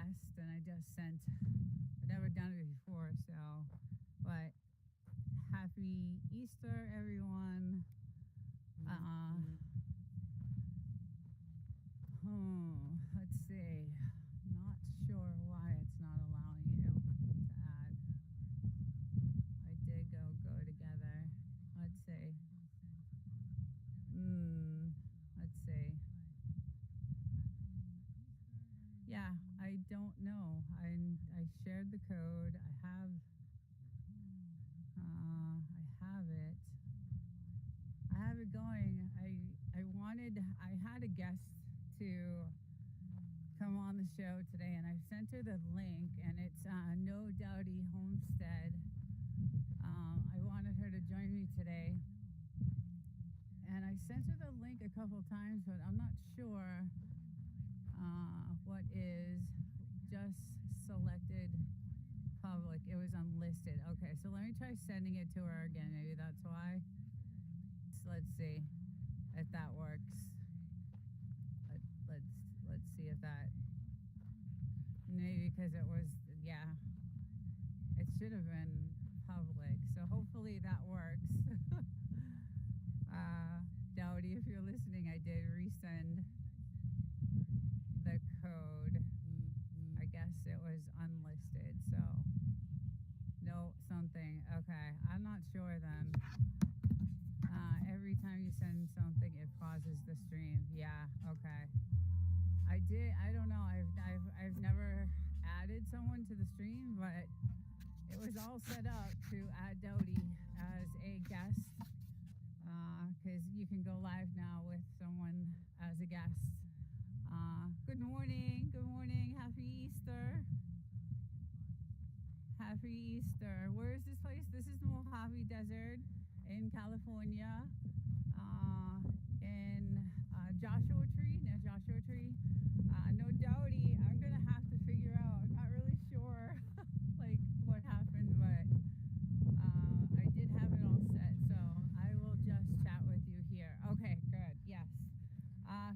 guest, and I just sent. I've never done it before, so. But happy Easter, everyone. Let's see. Not sure why it's not allowing you to add. I did go together. Let's see. Let's see. Yeah, I don't know. I shared the code. I have it. I have it going. I had a guest to come on the show today, and I sent her the link, and it's No Dowdy Homestead. I wanted her to join me today, and I sent her the link a couple times, but I'm not sure what is just selected public. It was unlisted. Okay, so let me try sending it to her again. Maybe that's why. So let's see if that works. Let's see if that, maybe because it was, yeah, it should have been public, so hopefully that works. Dowdy, if you're listening, I did resend the code. I guess it was unlisted, so no something. Okay, I'm not sure then. Every time you send something, it pauses the stream. Yeah, okay. I don't know. I've never added someone to the stream, but it was all set up to add Dowdy as a guest, because you can go live now with someone as a guest. Good morning. Happy Easter. Happy Easter. Where is this place? This is the Mojave Desert in California, in Joshua Tree, near Joshua Tree. No Dowdy. I'm gonna have to figure out. I'm not really sure like what happened, but I did have it all set, so I will just chat with you here. Okay, good. Yes.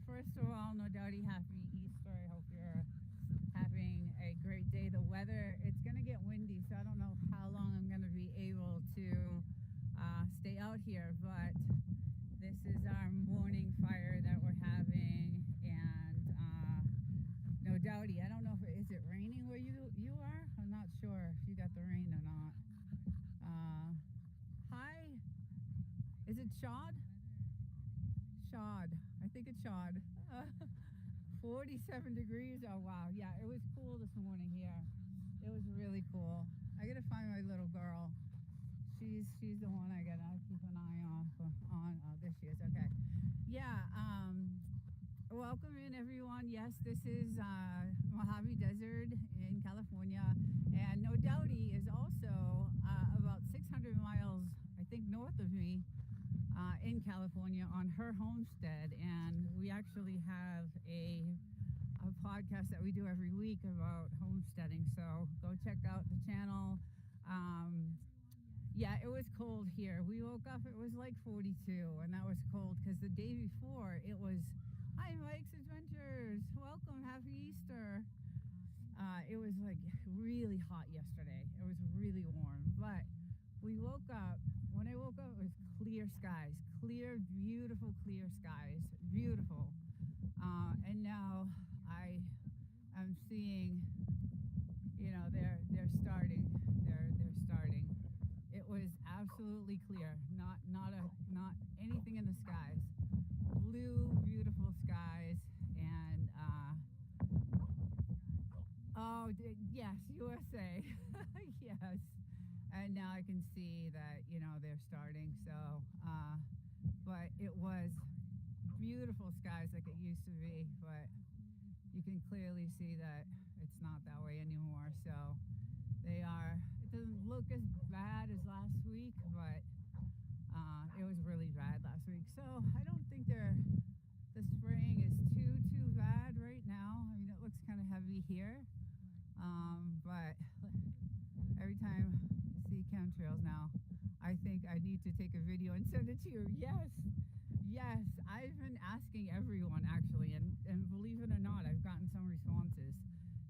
First of all, No Dowdy, happy Easter. I hope you're having a great day. The weather, it's gonna get windy, so I don't know how long I'm gonna be able to stay out here, but this is our morning fire that we're having, and No Dowdy, I don't know if is it raining where you are? I'm not sure if you got the rain or not. Hi, is it Shad? Shad, I think it's Shad. 47 degrees, oh wow, yeah, it was cool this morning here. It was really cool. I gotta find my little girl. She's the one I gotta keep an eye on. Oh, there she is. Okay. Yeah. Welcome in, everyone. Yes, this is Mojave Desert in California, and No Dowdy is also about 600 miles, I think, north of me in California on her homestead, and we actually have a podcast that we do every week about homesteading. So go check out the channel. Yeah, it was cold here. We woke up, it was like 42, and that was cold because the day before it was, hi Mike's Adventures, welcome, happy Easter. It was like really hot yesterday. It was really warm, but we woke up, when I woke up it was clear skies, clear, beautiful clear skies, beautiful. And now I am seeing, you know, they're starting. It was absolutely clear, not anything in the skies. Blue, beautiful skies, and yes, USA. Yes. And now I can see that, you know, they're starting. So, but it was beautiful skies like it used to be, but you can clearly see that it's not that way anymore. So they are, it doesn't look as bad as last week, but it was really bad last week. So I don't think the spraying is too bad right now. I mean, it looks kind of heavy here, but every time I see chemtrails now, I think I need to take a video and send it to you. Yes, I've been asking everyone actually, and believe it or not, I've gotten some responses.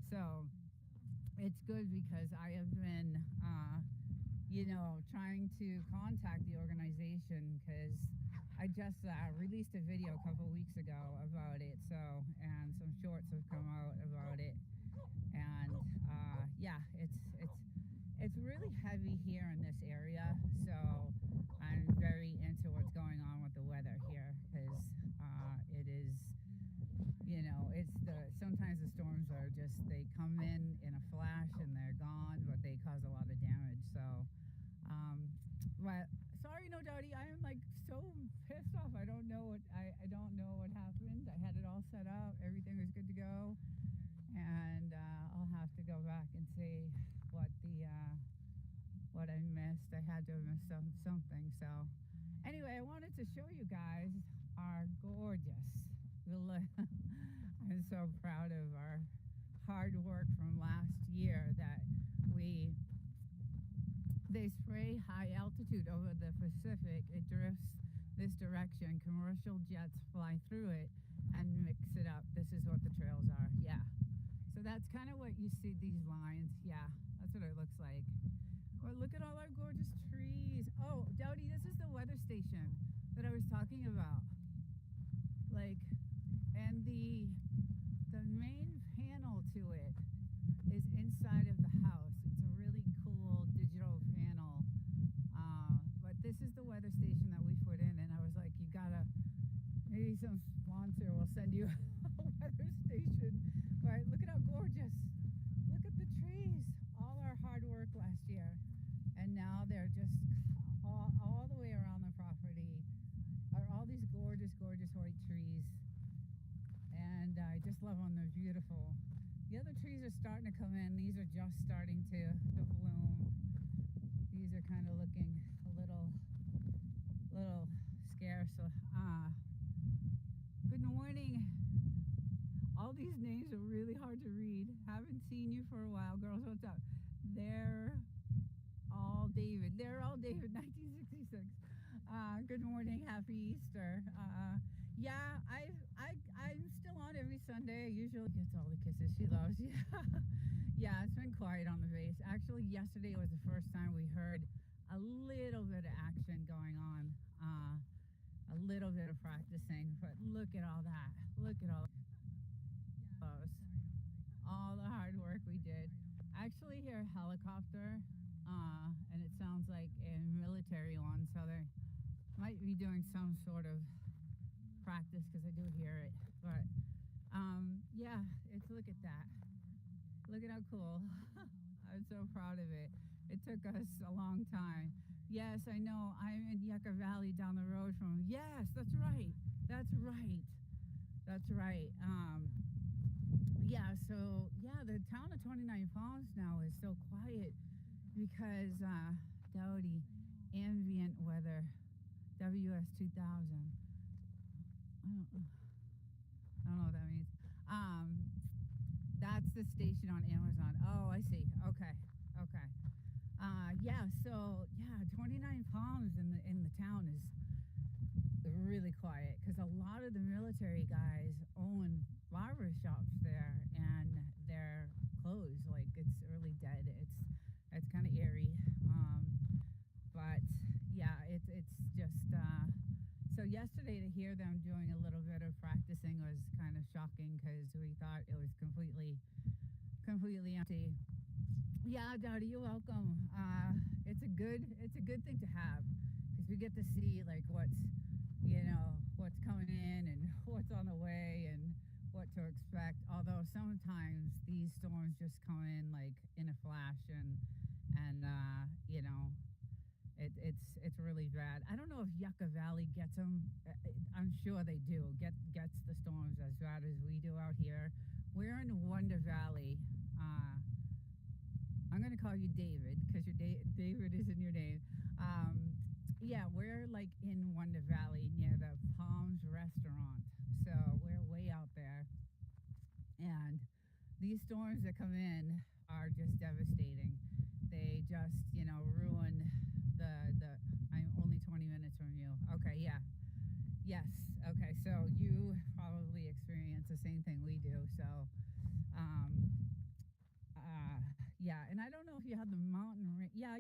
So good because I have been, trying to contact the organization because I just released a video a couple weeks ago about it. So, and some shorts have come out about it. And it's really heavy here in this area. So I'm very into what's going on with the weather here because it is, sometimes the storms are just, they come in a flash and they're gone, but they cause a lot of damage. So, but sorry, no, Dottie, I am like so pissed off. I don't know what happened. I had it all set up. Everything was good to go. And I'll have to go back and see what I missed. I had to have missed something. So anyway, I wanted to show you guys our gorgeous. I'm so proud of our hard work from last year that they spray high altitude over the Pacific. It drifts this direction. Commercial jets fly through it and mix it up. This is what the trails are. Yeah. So that's kind of what you see, these lines. Yeah, that's what it looks like. But look at all our gorgeous trees. Oh, Dowdy, this is the weather station that I was talking about. And the main panel to it is inside of the house. It's a really cool digital panel. But this is the weather station that we put in, and I was like, maybe some sponsor will send you a weather station. Right, look at how gorgeous. Look at the trees. All our hard work last year. And now they're just all the way around the property are all these gorgeous, gorgeous white trees. And I just love them. They're beautiful. The other trees are starting to come in. These are just starting to bloom. These are kind of looking a little scarce. So, good morning. All these names are really hard to read. Haven't seen you for a while. Girls, what's up? They're all David. 1966. Good morning. Happy Easter. I'm still on every Sunday. I usually gets all the kisses she loves. Yeah, it's been quiet on the base. Actually, yesterday was the first time we heard a little bit of action going on. A little bit of practicing, but look at all that. Look at all the hard work we did. I actually hear a helicopter, and it sounds like a military one, so they might be doing some sort of practice because I do hear it. But look at that. Look at how cool. I'm so proud of it. It took us a long time. Yes, I know. I'm in Yucca Valley down the road from. Yes, that's right. The town of 29 Palms now is so quiet because Dowdy, ambient weather, WS 2000. I don't know what that means. That's the station on Amazon. Oh, I see. Okay. 29 Palms in the town is really quiet because a lot of the military guys own barber shops there, and they're closed. Like, it's really dead. It's kind of eerie. But yeah, it's just so yesterday to hear them doing a little bit of practicing was kind of shocking because we thought it was completely empty. Yeah, Dowdy, you're welcome. It's a good thing to have because we get to see like what's coming in and what's on the way and what to expect. Although sometimes these storms just come in like in a flash and it's really bad. I don't know if Yucca Valley gets them. I'm sure they do. Gets the storms as bad as we do out here. We're in Wonder Valley. I'm going to call you David because David is in your name. We're like in Wonder Valley near the Palms restaurant. So we're way out there. And these storms that come in are just devastating. They just, ruin I'm only 20 minutes from you. Okay, yeah. Yes. Okay, so you probably experience the same thing we do. So,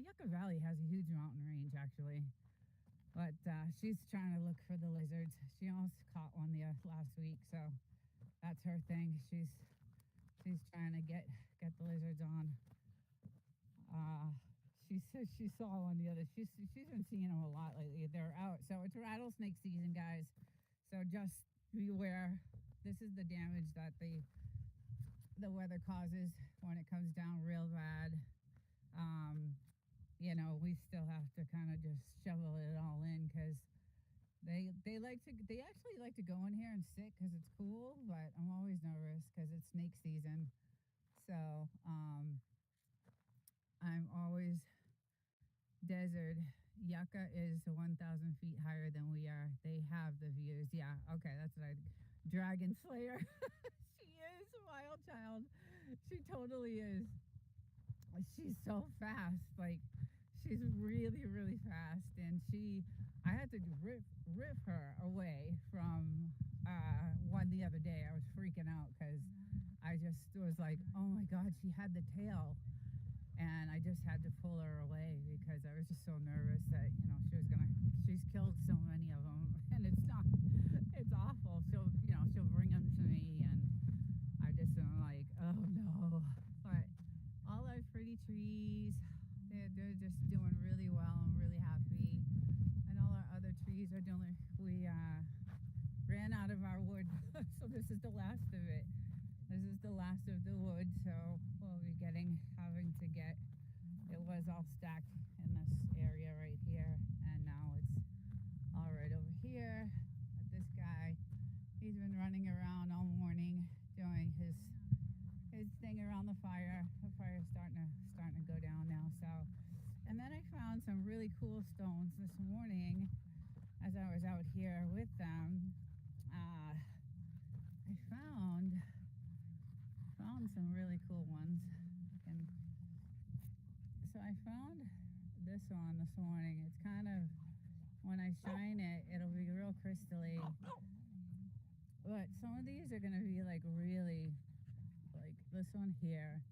Yucca Valley has a huge mountain range actually, but she's trying to look for the lizards. She almost caught one the last week, so that's her thing. She's trying to get the lizards on. She says she saw one the other. She's been seeing them a lot lately. They're out, so it's rattlesnake season, guys. So just beware. This is the damage that the weather causes when it comes down real bad. We still have to kind of just shovel it all in because they actually like to go in here and sit because it's cool, but I'm always nervous because it's snake season. So I'm always desert. Yucca is 1,000 feet higher than we are. They have the views. Yeah, okay, that's what Dragon Slayer. She is a wild child. She totally is. She's so fast. Like, she's really, really fast. And I had to rip her away from one the other day. I was freaking out because I just was like, oh my God, she had the tail. And I just had to pull her away because I was just so nervous that, she's killed so many of them. And it's awful. She'll bring them to me and I just am like, oh no. But all our pretty trees, they're just doing really well. I'm really happy. And all our other trees are doing, we ran out of our wood. So this is the last of it. This is the last of the wood, so we'll be having to get, it was all stacked in this area right here, and now it's all right over here. But this guy, he's been running around all morning doing his thing around the fire. The fire's starting to go down now, so. And then I found some really cool stones this morning as I was out here with them. I found some really cool ones. And so I found this one this morning. It's kind of, when I shine it, it'll be real crystally. But some of these are going to be like really, like this one here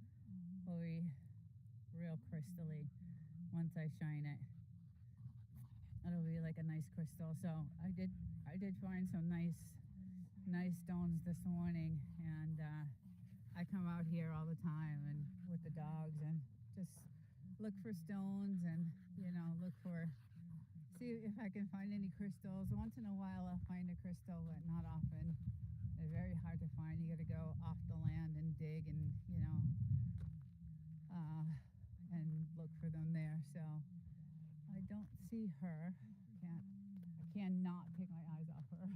will be real crystally once I shine it. It'll be like a nice crystal. So I did find some nice stones this morning, and I come out here all the time and with the dogs and just look for stones and see if I can find any crystals. Once in a while I'll find a crystal, but not often. They're very hard to find. You got to go off the land and dig and and look for them there. So I don't see her. I cannot take my eyes off her.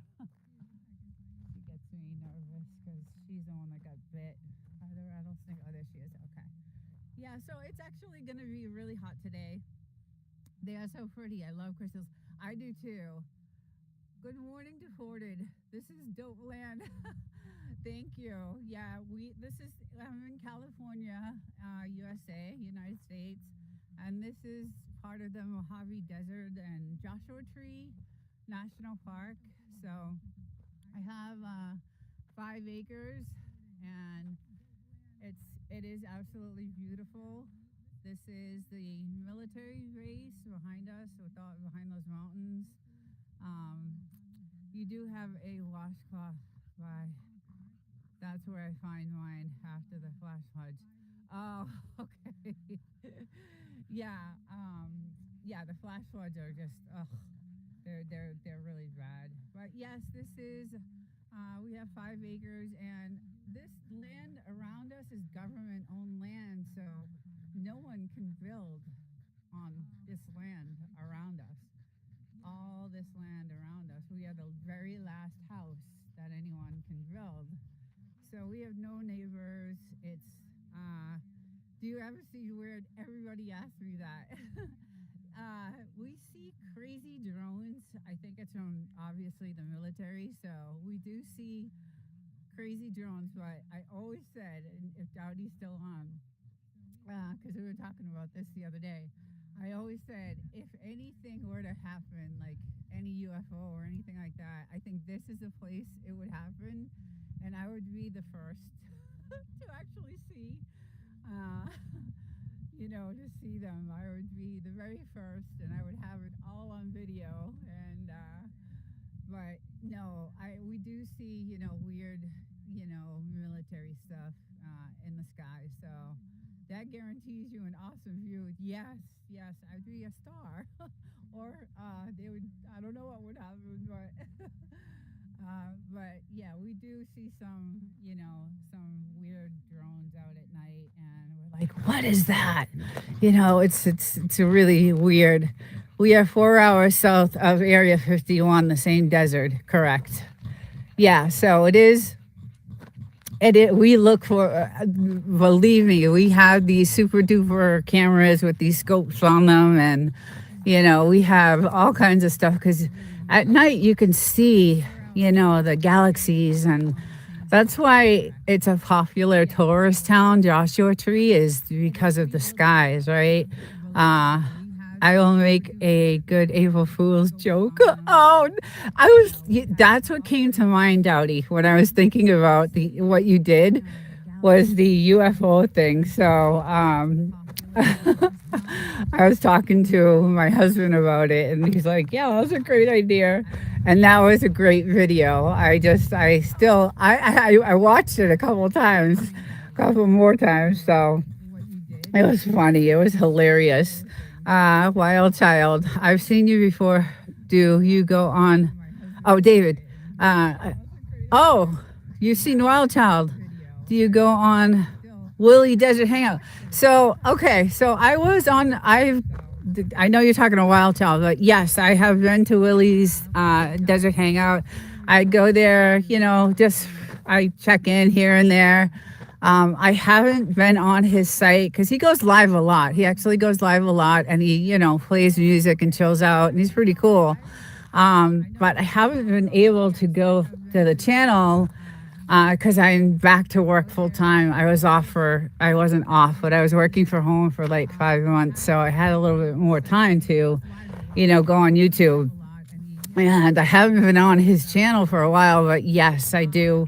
She gets me nervous because she's the one that got bit by the rattlesnake. Oh, there she is. Okay. Yeah, so it's actually going to be really hot today. They are so pretty. I love crystals. I do too. Good morning to Forded. This is dope land. Thank you. Yeah, I'm in California, USA, United States, and this is part of the Mojave Desert and Joshua Tree National Park. So I have 5 acres, and it is absolutely beautiful. This is the military base behind us, behind those mountains. You do have a washcloth by. That's where I find mine after the flash floods. Oh, okay. Yeah. The flash floods are just, they're really bad. But yes, this is. We have 5 acres, and this land around us is government-owned land, so no one can build on this land around us. All this land around us, we are the very last house that anyone can build. So we have no neighbors. It's, do you ever see weird? Everybody asks me that. We see crazy drones. I think it's from obviously the military. So we do see crazy drones, but I always said, and if Dowdy's still on, because we were talking about this the other day, I always said, if anything were to happen, like any UFO or anything like that, I think this is a place it would happen, and I would be the first to actually see, to see them. I would be the very first, and I would have it all on video. And but no, I we do see weird military stuff in the sky. So that guarantees you an awesome view. Yes, yes, I'd be a star, or they would. I don't know what would happen, but. But yeah, we do see some weird drones out at night, and we're like, "What is that?" It's a really weird. We are 4 hours south of Area 51, the same desert, correct? Yeah, so it is. We look for. Believe me, we have these super duper cameras with these scopes on them, and we have all kinds of stuff because at night you can see the galaxies, and that's why it's a popular tourist town. Joshua Tree is because of the skies, right? I will make a good April Fool's joke. Oh, that's what came to mind, Dowdy, when I was thinking about what you did was the UFO thing. So I was talking to my husband about it, and he's like, "Yeah, that's a great idea." And that was a great video. I watched it a couple more times. So it was funny. It was hilarious. Wild Child, I've seen you before. Do you go on? Oh, David. Oh, you've seen Wild Child. Do you go on Willie Desert Hangout? So, okay. So I know you're talking to Wild Child, but yes, I have been to Willie's Desert Hangout. I go there, I check in here and there. I haven't been on his site because he goes live a lot. He actually goes live a lot, and he, plays music and chills out, and he's pretty cool. But I haven't been able to go to the channel because I'm back to work full time. I wasn't off, but I was working from home for like 5 months. So I had a little bit more time to, go on YouTube. And I haven't been on his channel for a while, but yes, I do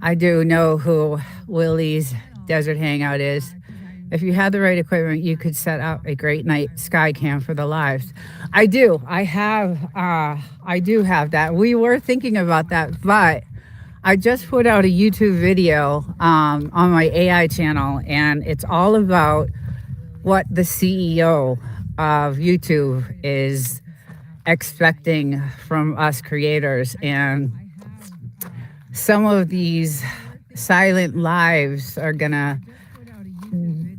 know who Willie's Desert Hangout is. If you had the right equipment, you could set up a great night sky cam for the lives. I do have that. We were thinking about that, but I just put out a YouTube video on my AI channel, and it's all about what the CEO of YouTube is expecting from us creators. And some of these silent lives are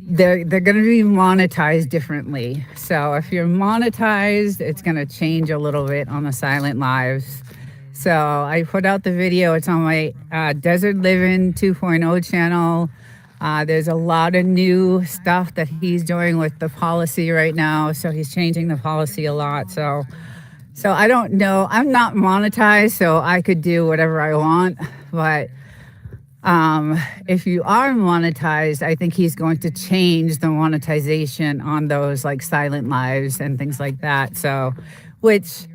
they're gonna be monetized differently. So if you're monetized, it's gonna change a little bit on the silent lives. So I put out the video. It's on my Desert Living 2.0 channel. There's a lot of new stuff that he's doing with the policy right now. So he's changing the policy a lot. So I don't know. I'm not monetized, so I could do whatever I want. But if you are monetized, I think he's going to change the monetization on those like silent lives and things like that. So, which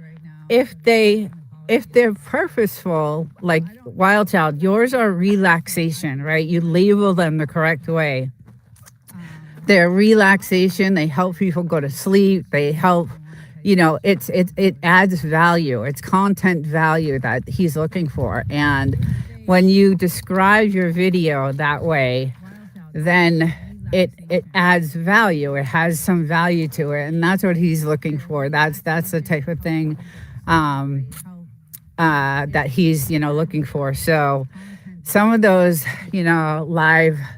if they're purposeful, like Wild Child, yours are relaxation, right? You label them the correct way. They're relaxation. They help people go to sleep. They help, it adds value. It's content value that he's looking for. And when you describe your video that way, then it adds value. It has some value to it. And that's what he's looking for. That's the type of thing that he's looking for. So some of those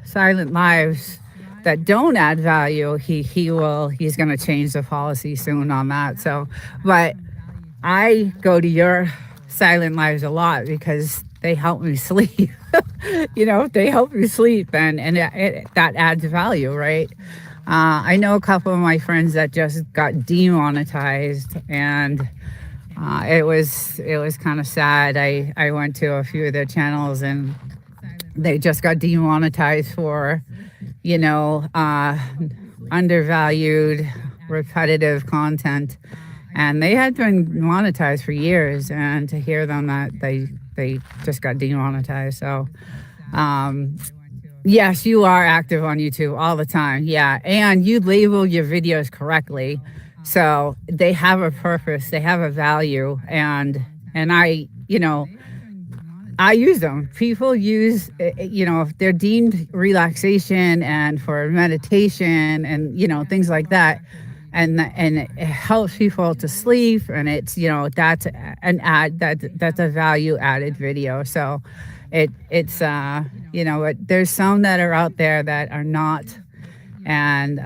silent lives that don't add value, he's going to change the policy soon on that. So, but I go to your silent lives a lot because they help me sleep. They help me sleep, and that adds value, right? I know a couple of my friends that just got demonetized, and it was kind of sad. I went to a few of their channels, and they just got demonetized for, undervalued, repetitive content, and they had been monetized for years. And to hear them that they just got demonetized, so Yes, you are active on YouTube all the time. Yeah. And you label your videos correctly. So they have a purpose, they have a value. And I use them. People use, if they're deemed relaxation and for meditation and, things like that. And it helps people to sleep. And that's an that's a value added video. So but there's some that are out there that are not, and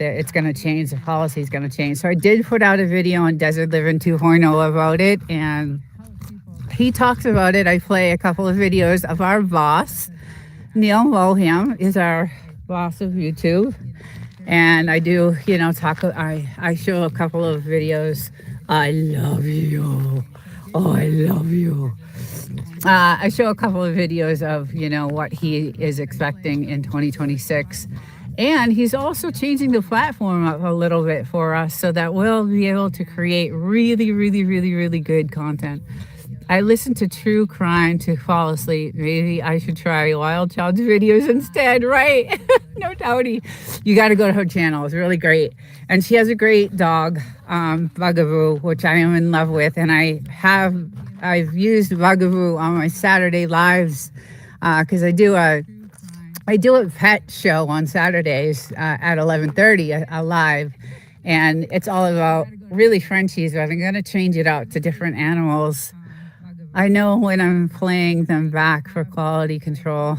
it's going to change. The policy is going to change. So I did put out a video on Desert Living 2.0 about it, and he talks about it. I play a couple of videos of our boss. Neil Woham is our boss of YouTube, and I do, talk. I show a couple of videos. I love you. Oh, I love you. I show a couple of videos of, what he is expecting in 2026. And he's also changing the platform up a little bit for us so that we'll be able to create really, really, really, really good content. I listen to true crime to fall asleep. Maybe I should try Wild Child's videos instead, right? No doubty. You got to go to her channel. It's really great. And she has a great dog, Bugaboo, which I am in love with. And I've used Bugaboo on my Saturday lives because I do a pet show on Saturdays at 11:30, a live, and it's all about really Frenchies, but I'm going to change it out to different animals. I know when I'm playing them back for quality control,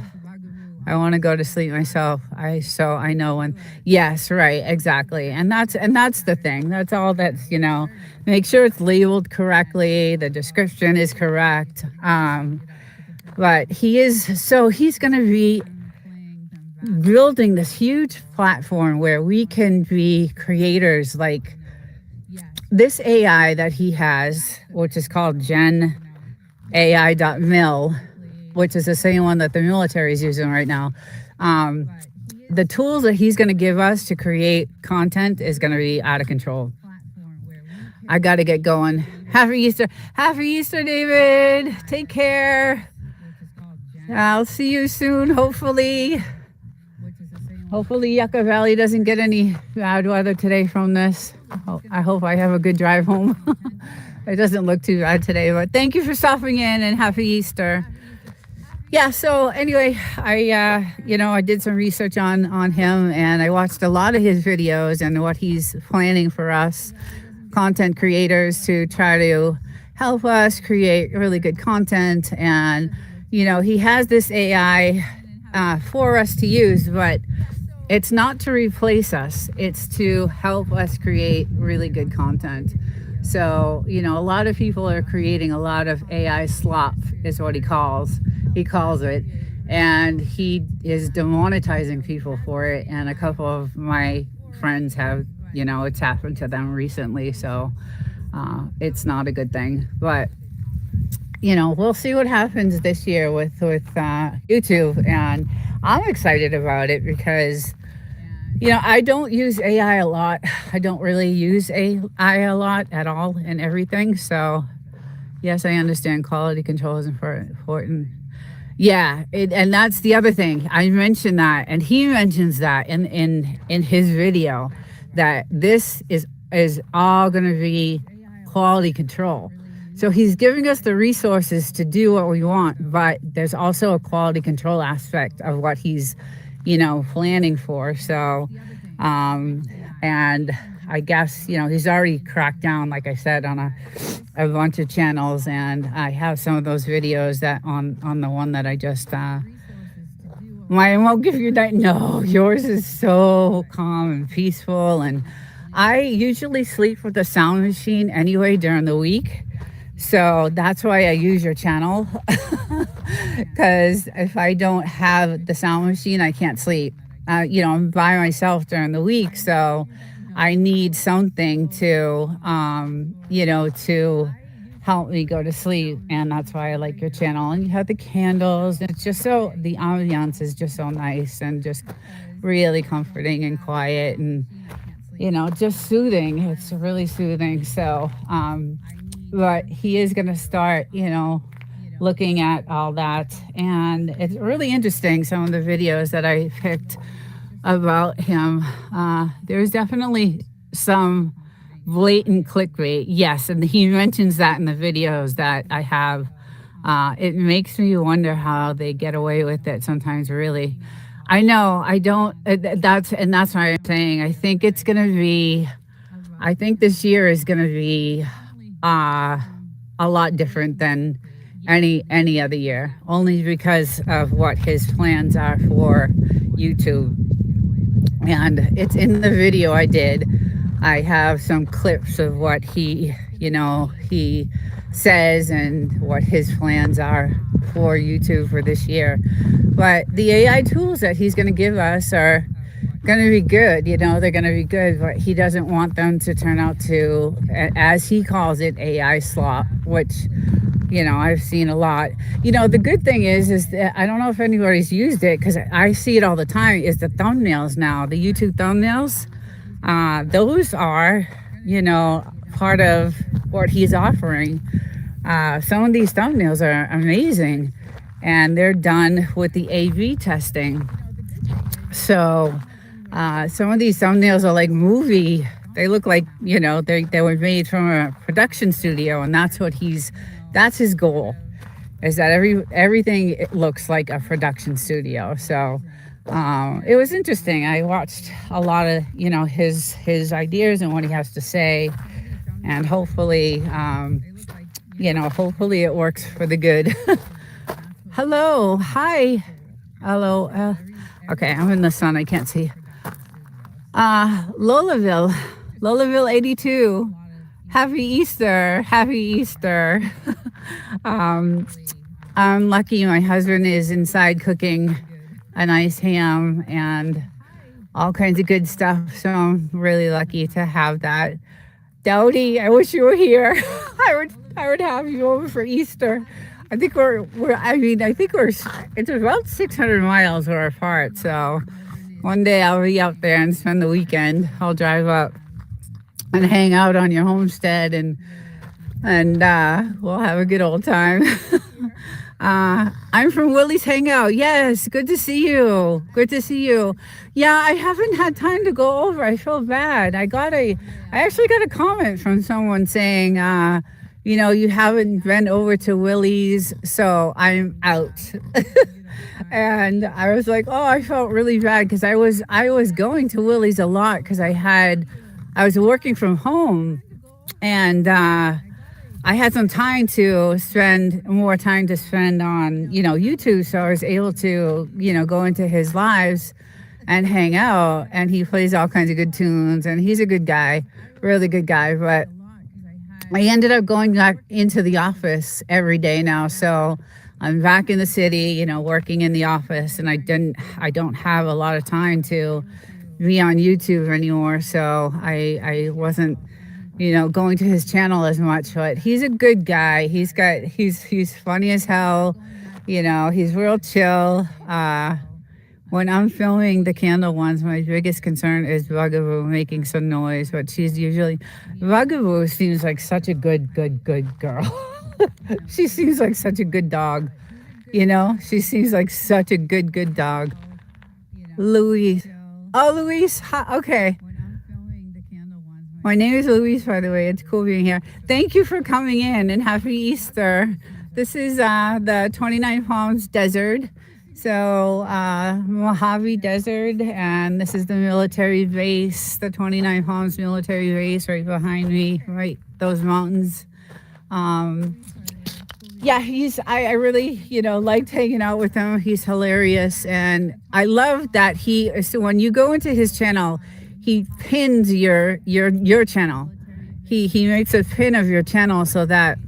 I want to go to sleep myself. So I know when. Yes, right, exactly, and that's the thing. That's all. Make sure it's labeled correctly. The description is correct. But he's going to be building this huge platform where we can be creators like this AI that he has, which is called Gen AI.mil, which is the same one that the military is using right now. The tools that he's going to give us to create content is going to be out of control. I got to get going. Happy Easter. Happy Easter, David. Take care. I'll see you soon, hopefully. Hopefully Yucca Valley doesn't get any bad weather today from this. I hope I have a good drive home. It doesn't look too bad today, but thank you for stopping in and happy Easter. Yeah, so anyway, I did some research on him, and I watched a lot of his videos and what he's planning for us content creators to try to help us create really good content. And, he has this AI for us to use, but it's not to replace us. It's to help us create really good content. So, a lot of people are creating a lot of AI slop is what he calls it. And he is demonetizing people for it. And a couple of my friends have, it's happened to them recently. So it's not a good thing. But, we'll see what happens this year with YouTube. And I'm excited about it because, I don't use AI a lot. I don't really use AI a lot at all in everything. So, yes, I understand quality control is important. Yeah, and that's the other thing. I mentioned that, and he mentions that in his video, that this is all going to be quality control. So he's giving us the resources to do what we want, but there's also a quality control aspect of what he's, planning for. So, and I guess, he's already cracked down, like I said, on a bunch of channels, and I have some of those videos that on the one that I just, mine won't give you that. No, yours is so calm and peaceful. And I usually sleep with the sound machine anyway during the week. So that's why I use your channel, because if I don't have the sound machine, I can't sleep. I'm by myself during the week, so I need something to, to help me go to sleep. And that's why I like your channel. And you have the candles. And it's just the ambiance is just so nice and just really comforting and quiet and, just soothing. It's really soothing. So, but he is going to start, looking at all that. And it's really interesting, some of the videos that I picked about him. There's definitely some blatant clickbait, yes, and he mentions that in the videos that I have. It makes me wonder how they get away with it sometimes, really. I know I don't. That's why I'm saying I think it's gonna be. I think this year is gonna be uh, a lot different than any other year, only because of what his plans are for YouTube. And it's in the video I did. I have some clips of what he says and what his plans are for YouTube for this year. But the AI tools that he's going to give us are going to be good. They're going to be good, but he doesn't want them to turn out to, as he calls it, AI slop, which I've seen a lot. The good thing is that I don't know if anybody's used it, because I see it all the time, is the thumbnails now, the YouTube thumbnails. Those are, part of what he's offering. Some of these thumbnails are amazing, and they're done with the A/B testing. So some of these thumbnails are like movie. They look like, they were made from a production studio, and that's his goal, is that everything looks like a production studio. So it was interesting. I watched a lot of his ideas and what he has to say, and hopefully hopefully it works for the good. Hello, hi, hello. Okay, I'm in the sun. I can't see. Lolaville 82. Happy Easter. I'm lucky my husband is inside cooking a nice ham and all kinds of good stuff. So I'm really lucky to have that. Dowdy, I wish you were here. I would have you over for Easter. I think it's about 600 miles we're apart. So one day I'll be out there and spend the weekend. I'll drive up and hang out on your homestead, and we'll have a good old time. I'm from Willie's Hangout. Yes, good to see you. Yeah, I haven't had time to go over. I feel bad. I actually got a comment from someone saying, you haven't been over to Willie's, so I'm out. And I was like, oh, I felt really bad, because I was going to Willie's a lot, because I was working from home, and I had some time to spend on, YouTube. So I was able to, go into his lives and hang out. And he plays all kinds of good tunes, and he's a good guy, really good guy. But I ended up going back into the office every day now. So I'm back in the city, working in the office, and I don't have a lot of time to be on YouTube anymore. So I wasn't, going to his channel as much, but he's a good guy. He's funny as hell. He's real chill. When I'm filming the candle ones, my biggest concern is Bugaboo making some noise, but Bugaboo seems like such a good girl. She seems like such a good dog. She seems like such a good dog. Louise. Oh, Louise. Hi. Okay. My name is Louise, by the way. It's cool being here. Thank you for coming in, and happy Easter. This is the 29 Palms Desert. So Mojave Desert, and this is the military base, the 29 Palms military base right behind me, right, those mountains. Yeah, I really, liked hanging out with him. He's hilarious. And I love that so when you go into his channel, he pins your channel. He makes a pin of your channel so that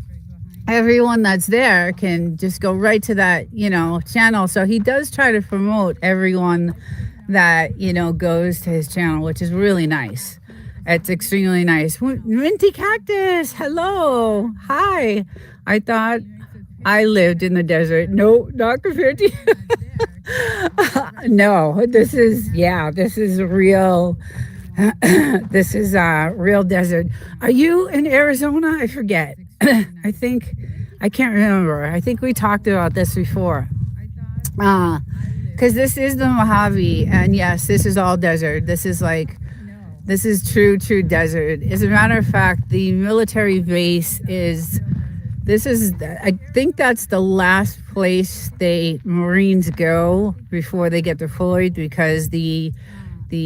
everyone that's there can just go right to that, channel. So he does try to promote everyone that, goes to his channel, which is really nice. It's extremely nice. Minty Cactus, hello. Hi. I thought I lived in the desert. No, not compared to you. No, this is real. This is real desert. Are you in Arizona? I forget. I think I can't remember. I think we talked about this before. Because this is the Mojave, and yes, this is all desert. This is true desert. As a matter of fact, the military base is, I think that's the last place Marines go before they get deployed, because the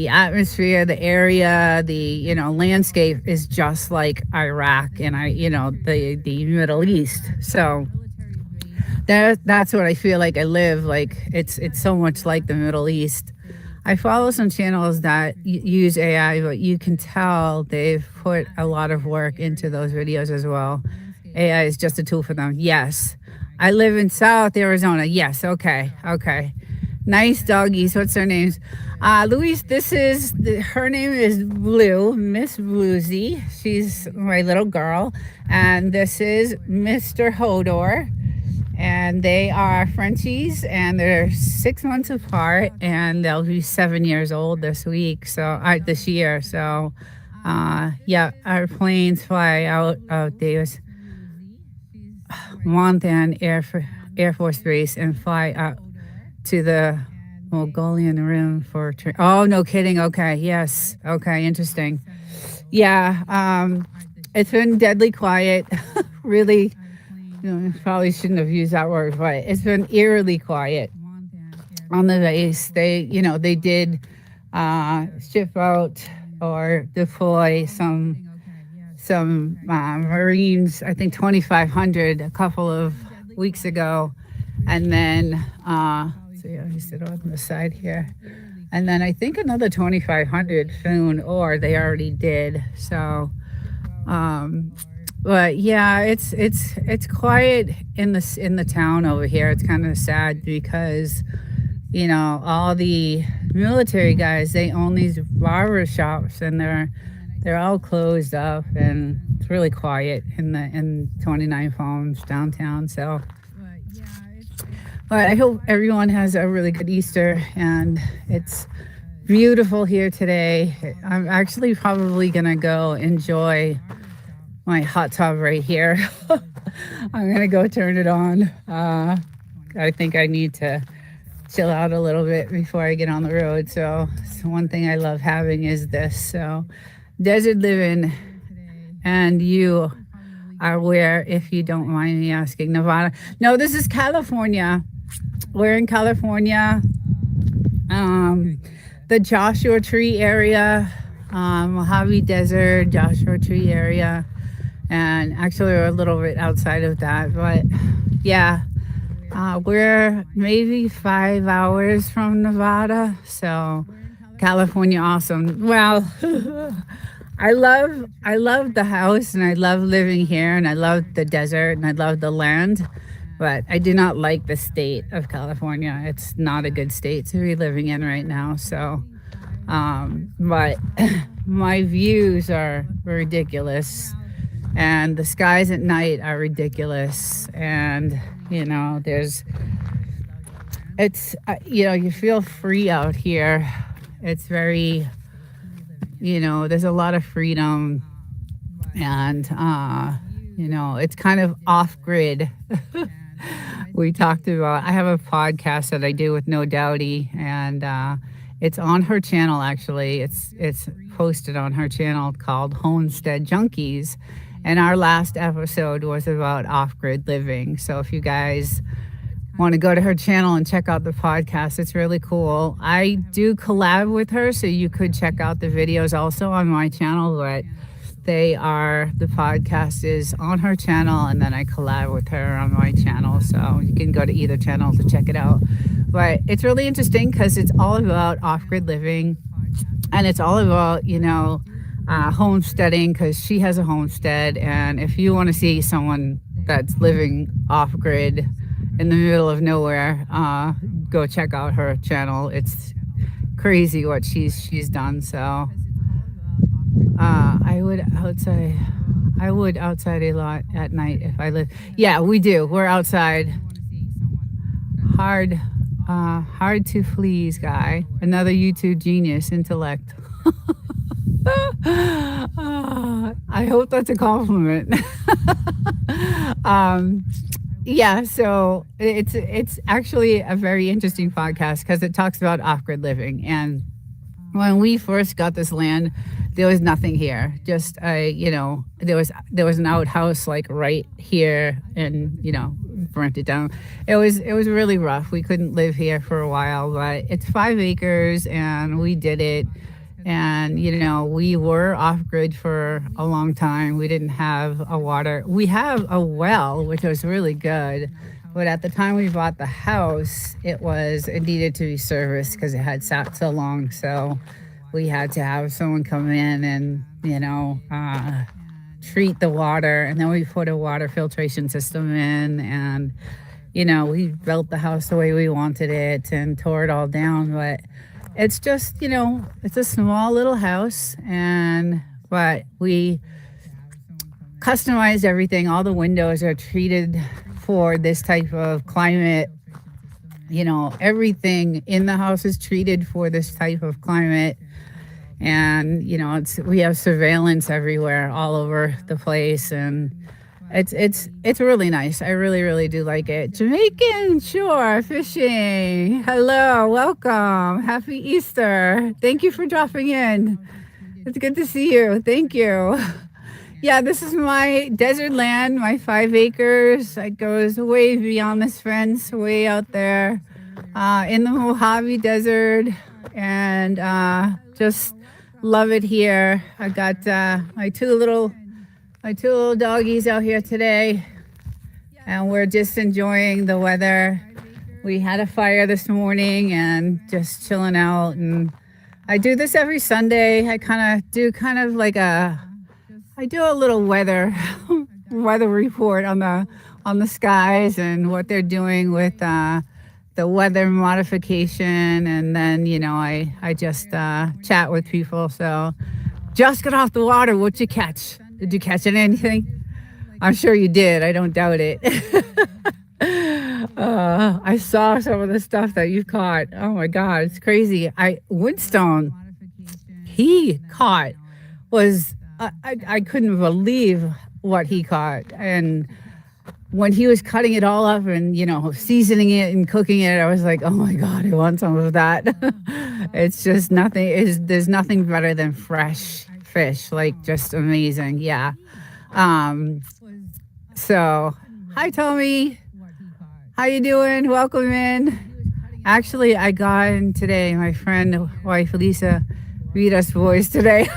atmosphere, the area, the landscape is just like Iraq and the Middle East. So that's what I feel like I live. Like it's so much like the Middle East. I follow some channels that use AI, but you can tell they've put a lot of work into those videos as well. AI is just a tool for them. Yes. I live in South Arizona. Yes. Okay. Nice doggies. What's their names? Louise, her name is Blue, Miss Bluesy. She's my little girl. And this is Mr. Hodor. And they are Frenchies, and they're 6 months apart, and they'll be 7 years old this year. So, yeah, our planes fly out of Davis Monthan Air Force Base and fly up to the Mongolian Rim for oh, no kidding. Okay, yes. Okay, interesting. Yeah, it's been deadly quiet. Really, probably shouldn't have used that word, but it's been eerily quiet on the base. They did ship out or deploy some Marines, I think 2,500 a couple of weeks ago, and then see, I sit on the side here, and then I think another 2,500 soon, or they already did. So, but yeah, it's quiet in the town over here. It's kind of sad because all the military guys, they own these barber shops, and they're all closed up, and it's really quiet in 29 Palms downtown. So, but I hope everyone has a really good Easter, and it's beautiful here today. I'm actually probably gonna go enjoy my hot tub right here. I'm gonna go turn it on. I think I need to chill out a little bit before I get on the road. So one thing I love having is this. So desert living, and you are where, if you don't mind me asking? Nevada? No, this is California. We're in California. The Joshua Tree area, Mojave Desert, Joshua Tree area. And actually we're a little bit outside of that, but yeah, we're maybe 5 hours from Nevada. So California, awesome. Well, I love the house, and I love living here, and I love the desert, and I love the land, but I do not like the state of California. It's not a good state to be living in right now. So, but my views are ridiculous, and the skies at night are ridiculous, and you feel free out here. It's very, there's a lot of freedom, and it's kind of off grid. We talked about, I have a podcast that I do with No Doubty, and it's on her channel. Actually, it's posted on her channel called Homestead Junkies. And our last episode was about off-grid living. So if you guys want to go to her channel and check out the podcast, it's really cool. I do collab with her, so you could check out the videos also on my channel, but the podcast is on her channel, and then I collab with her on my channel. So you can go to either channel to check it out. But it's really interesting because it's all about off-grid living, and it's all about, homesteading, because she has a homestead. And if you want to see someone that's living off grid in the middle of nowhere, go check out her channel. It's crazy what she's done. So I would outside a lot at night if I live. Yeah, we do. We're outside. Hard to please guy. Another YouTube genius intellect. I hope that's a compliment. Yeah, so it's actually a very interesting podcast because it talks about off-grid living. And when we first got this land, there was nothing here. Just there was an outhouse like right here, and burnt it down. It was really rough. We couldn't live here for a while, but it's 5 acres, and we did it. And we were off grid for a long time. We didn't have a water. We have a well, which was really good, but at the time we bought the house, it needed to be serviced because it had sat so long. So we had to have someone come in and treat the water, and then we put a water filtration system in, and we built the house the way we wanted it and tore it all down. But it's just, it's a small little house, but we customized everything. All the windows are treated for this type of climate. Everything in the house is treated for this type of climate. And, we have surveillance everywhere, all over the place. And it's really nice. I really, really do like it. Jamaican shore fishing. Hello, welcome. Happy Easter. Thank you for dropping in. It's good to see you. Thank you. Yeah, this is my desert land, my 5 acres. It goes way beyond this fence, way out there in the Mojave Desert. And just love it here. I got my two little doggies out here today, and we're just enjoying the weather. We had a fire this morning and just chilling out. And I do this every Sunday. I do a little weather report on the skies and what they're doing with the weather modification. And then I just chat with people. So just got off the water. What'd you catch? Did you catch anything? I'm sure you did. I don't doubt it. I saw some of the stuff that you caught. Oh my God, it's crazy. Winston, he caught was I couldn't believe what he caught. And when he was cutting it all up and seasoning it and cooking it, I was like, oh my God, I want some of that. It's just nothing. There's nothing better than fresh fish, like just amazing. Yeah. So hi Tommy, how you doing? Welcome in. Actually, I got in today. My friend wife Lisa read us boys today.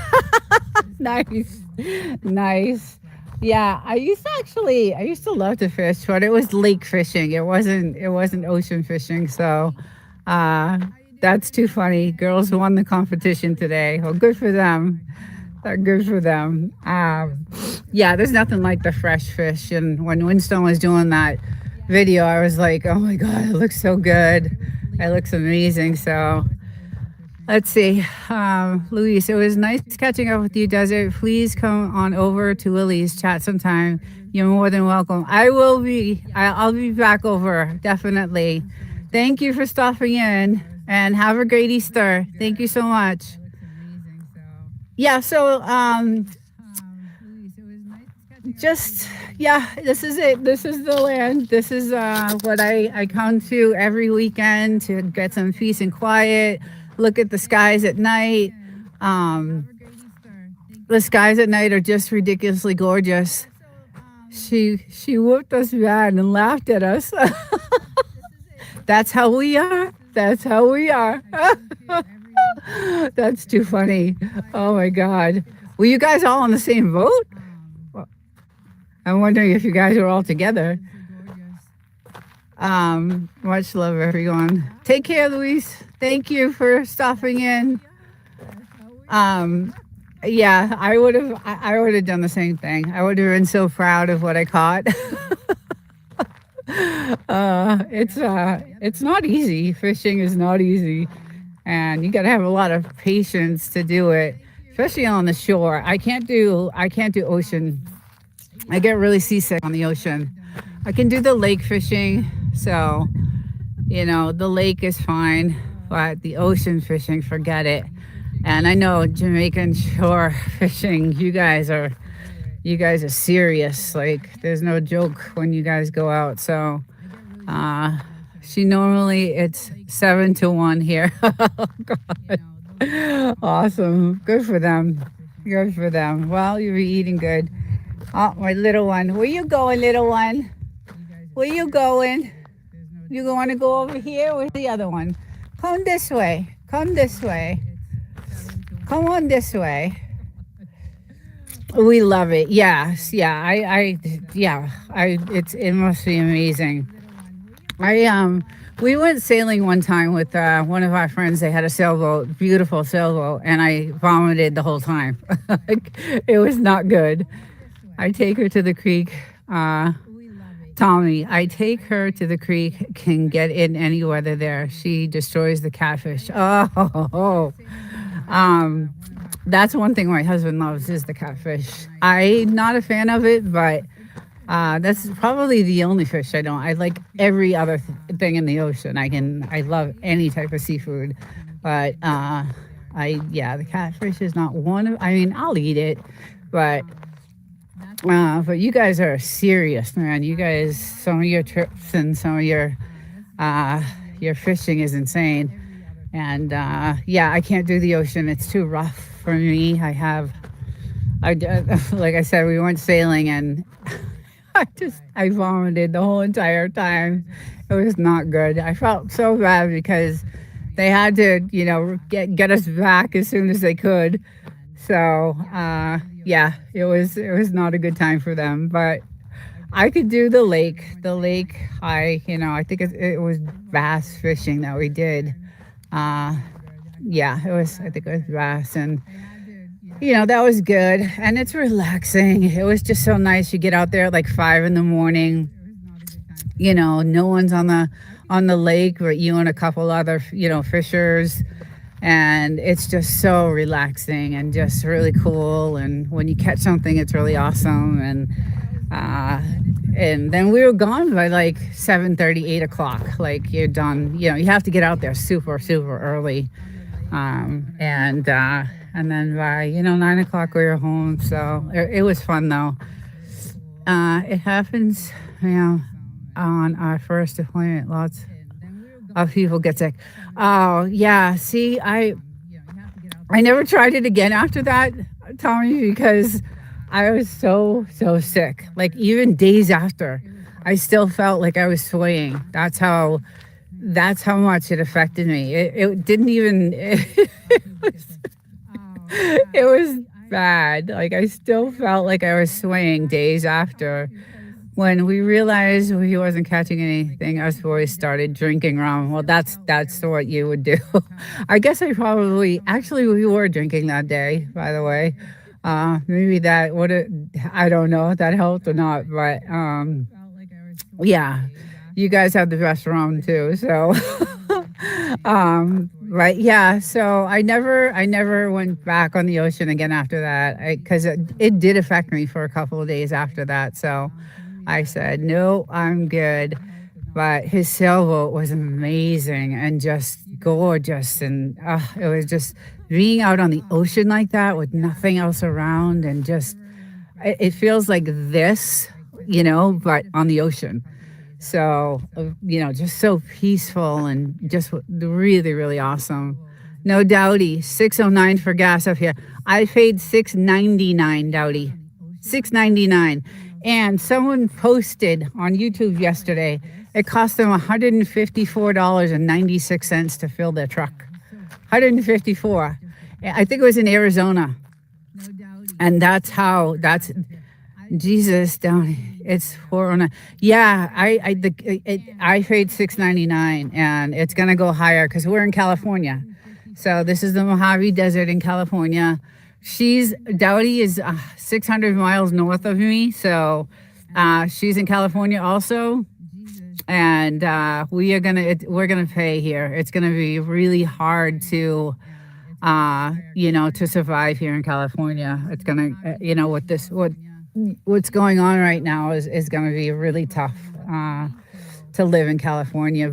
Nice. Yeah, I used to love to fish, but it was lake fishing. It wasn't ocean fishing. So that's too funny. Girls won the competition today. Well, good for them. Good for them. Yeah, there's nothing like the fresh fish. And when Winston was doing that video, I was like, oh my God, it looks so good. It looks amazing. So let's see. Luis, it was nice catching up with you, Desert. Please come on over to Lily's chat sometime. You're more than welcome. I'll be back over, definitely. Thank you for stopping in, and have a great Easter. Thank you so much. Yeah, so this is it. This is the land. This is what I come to every weekend to get some peace and quiet, look at the skies at night. The skies at night are just ridiculously gorgeous. She whooped us bad and laughed at us. That's how we are. That's how we are. That's too funny. Oh my God. Were you guys all on the same boat? I'm wondering if you guys were all together. Much love, everyone. Take care, Luis. Thank you for stopping in. Yeah, I would have done the same thing. I would have been so proud of what I caught. It's not easy. Fishing is not easy. And you got to have a lot of patience to do it, especially on the shore. I can't do ocean. I get really seasick on the ocean. I can do the lake fishing, so the lake is fine, but the ocean fishing, forget it. And I know Jamaican shore fishing, you guys are You guys are serious. Like, there's no joke when you guys go out. So, uh, she normally it's 7 to 1 here. Oh God, awesome. Good for them. Good for them. Well, you're eating good. Oh, my little one. Where you going, little one? Where you going? You want to go over here? Where's the other one? Come this way. Come this way. Come on this way. We love it. Yes. Yeah. Yeah. It must be amazing. We went sailing one time with one of our friends. They had a sailboat, beautiful sailboat, and I vomited the whole time. Like, it was not good. I take her to the creek. Tommy, I take her to the creek, can get in any weather there. She destroys the catfish. Oh. That's one thing my husband loves is the catfish. I'm not a fan of it, but that's probably the only fish I don't. I like every other thing in the ocean. I love any type of seafood, but the catfish is not one of. I mean, I'll eat it, but you guys are serious, man. You guys, some of your trips and some of your fishing is insane. And I can't do the ocean. It's too rough for me. Like I said, we went sailing and I vomited the whole entire time. It was not good. I felt so bad because they had to, get us back as soon as they could. So it was not a good time for them. But I could do the lake. The lake, I think it was bass fishing that we did. It was. I think it was bass, and that was good, and it's relaxing. It was just so nice. You get out there at like 5 a.m. No one's on the lake but you and a couple other fishers, and it's just so relaxing and just really cool. And when you catch something, it's really awesome. And then we were gone by like 7:30, 8 o'clock. Like, you're done. You have to get out there super, super early. And then by 9 o'clock we were home. So it was fun though. It happens, on our first deployment. Lots of people get sick. Oh yeah. See, I never tried it again after that, Tommy, because I was so sick. Like, even days after, I still felt like I was swaying. That's how much it affected me. It didn't even. It was bad. Like, I still felt like I was swaying days after. When we realized he wasn't catching anything, us boys started drinking rum. Well, that's what you would do. I guess actually we were drinking that day, by the way. Maybe that I don't know if that helped or not, but you guys had the best rum too. So, so I never went back on the ocean again after that, because it did affect me for a couple of days after that. So I said, no, I'm good. But his sailboat was amazing and just gorgeous. And it was just being out on the ocean like that with nothing else around, and just, it feels like this, but on the ocean. So, just so peaceful and just really, really awesome. No, Dowdy, 609 for gas up here. I paid $6.99, Dowdy, $6.99. And someone posted on YouTube yesterday, it cost them $154.96 to fill their truck. $154. I think it was in Arizona. And that's Jesus, Downey. It's 409. Yeah, I paid $6.99, and it's gonna go higher because we're in California. So this is the Mojave Desert in California. Dowdy is 600 miles north of me, so she's in California also, and we're gonna pay here. It's gonna be really hard to to survive here in California. It's gonna what's going on right now is gonna be really tough to live in California,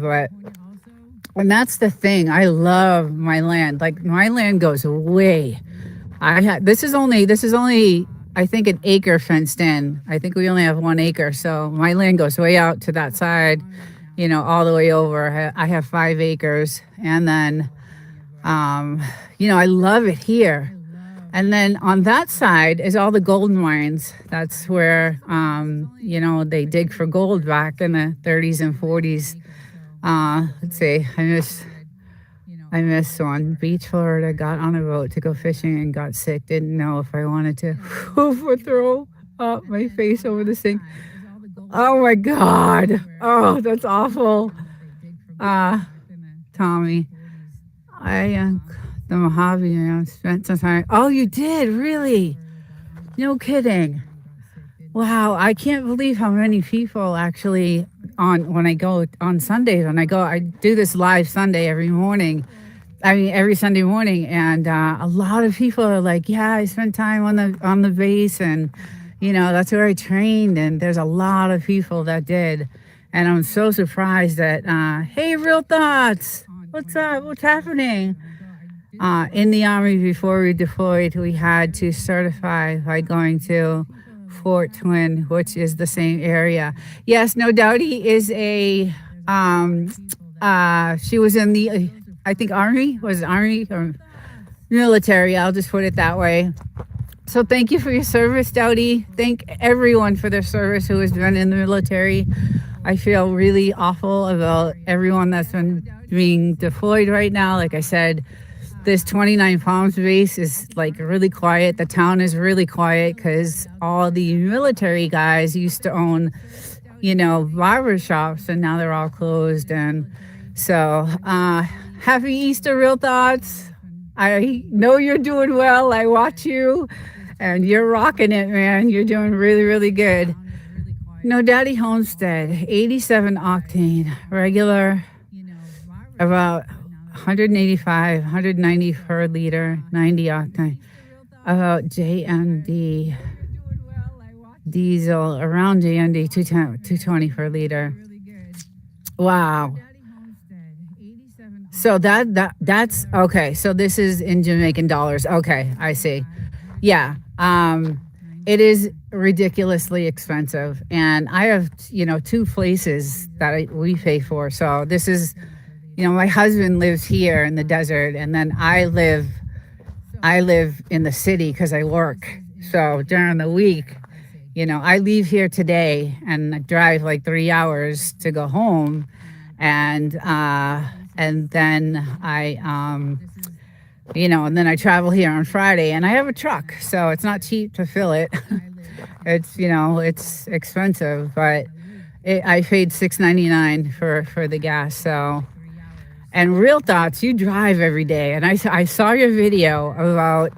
and that's the thing. I love my land. Like, my land goes way. This is only I think, an acre fenced in. I think we only have 1 acre. So my land goes way out to that side, all the way over. I have 5 acres. And then, I love it here. And then on that side is all the gold mines. That's where, they dig for gold back in the 30s and 40s. Let's see, I missed one. Beach, Florida, got on a boat to go fishing and got sick. Didn't know if I wanted to throw up my face over this thing. Oh my God. Oh, that's awful. Tommy, the Mojave, spent some time. Oh, you did? Really? No kidding. Wow, I can't believe how many people actually when I go on Sundays, I do this live Sunday every Sunday morning, and a lot of people are like, yeah, I spent time on the base, and that's where I trained, and there's a lot of people that did, and I'm so surprised that hey, Real Thoughts, what's up? What's happening? In the Army, before we deployed, we had to certify by going to Fort Twin, which is the same area. Yes, no doubt he is she was in the, I think, Army or military. I'll just put it that way. So thank you for your service, Dowdy. Thank everyone for their service who has been in the military. I feel really awful about everyone that's been being deployed right now. Like I said, this 29 Palms base is like really quiet. The town is really quiet because all the military guys used to own, barber shops, and now they're all closed. And so, happy Easter, Real Thoughts. I know you're doing well. I watch you, and you're rocking it, man. You're doing really, really good. No Daddy Homestead, 87 octane, regular, about 185, 190 per liter, 90 octane. About JMD diesel, around JMD 220 per liter. Wow. So that's okay. So this is in Jamaican dollars. Okay, I see. Yeah. It is ridiculously expensive, and I have 2 places that we pay for. So this is, my husband lives here in the desert, and then I live in the city because I work. So during the week, I leave here today and I drive like 3 hours to go home, and then and then I travel here on Friday, and I have a truck, so it's not cheap to fill it. It's expensive, but I paid $6.99 for the gas. So, and Real Thoughts, you drive every day, and I saw your video about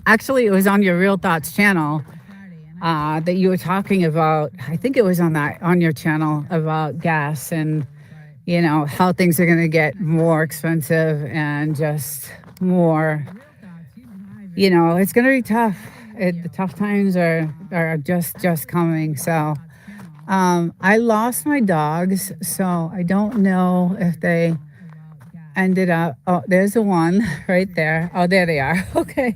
actually it was on your Real Thoughts channel that you were talking about. I think it was on your channel about gas and how things are going to get more expensive and just more. It's going to be tough. The tough times are just coming. So I lost my dogs, so I don't know if they ended up. Oh, there's the one right there. Oh, there they are. Okay.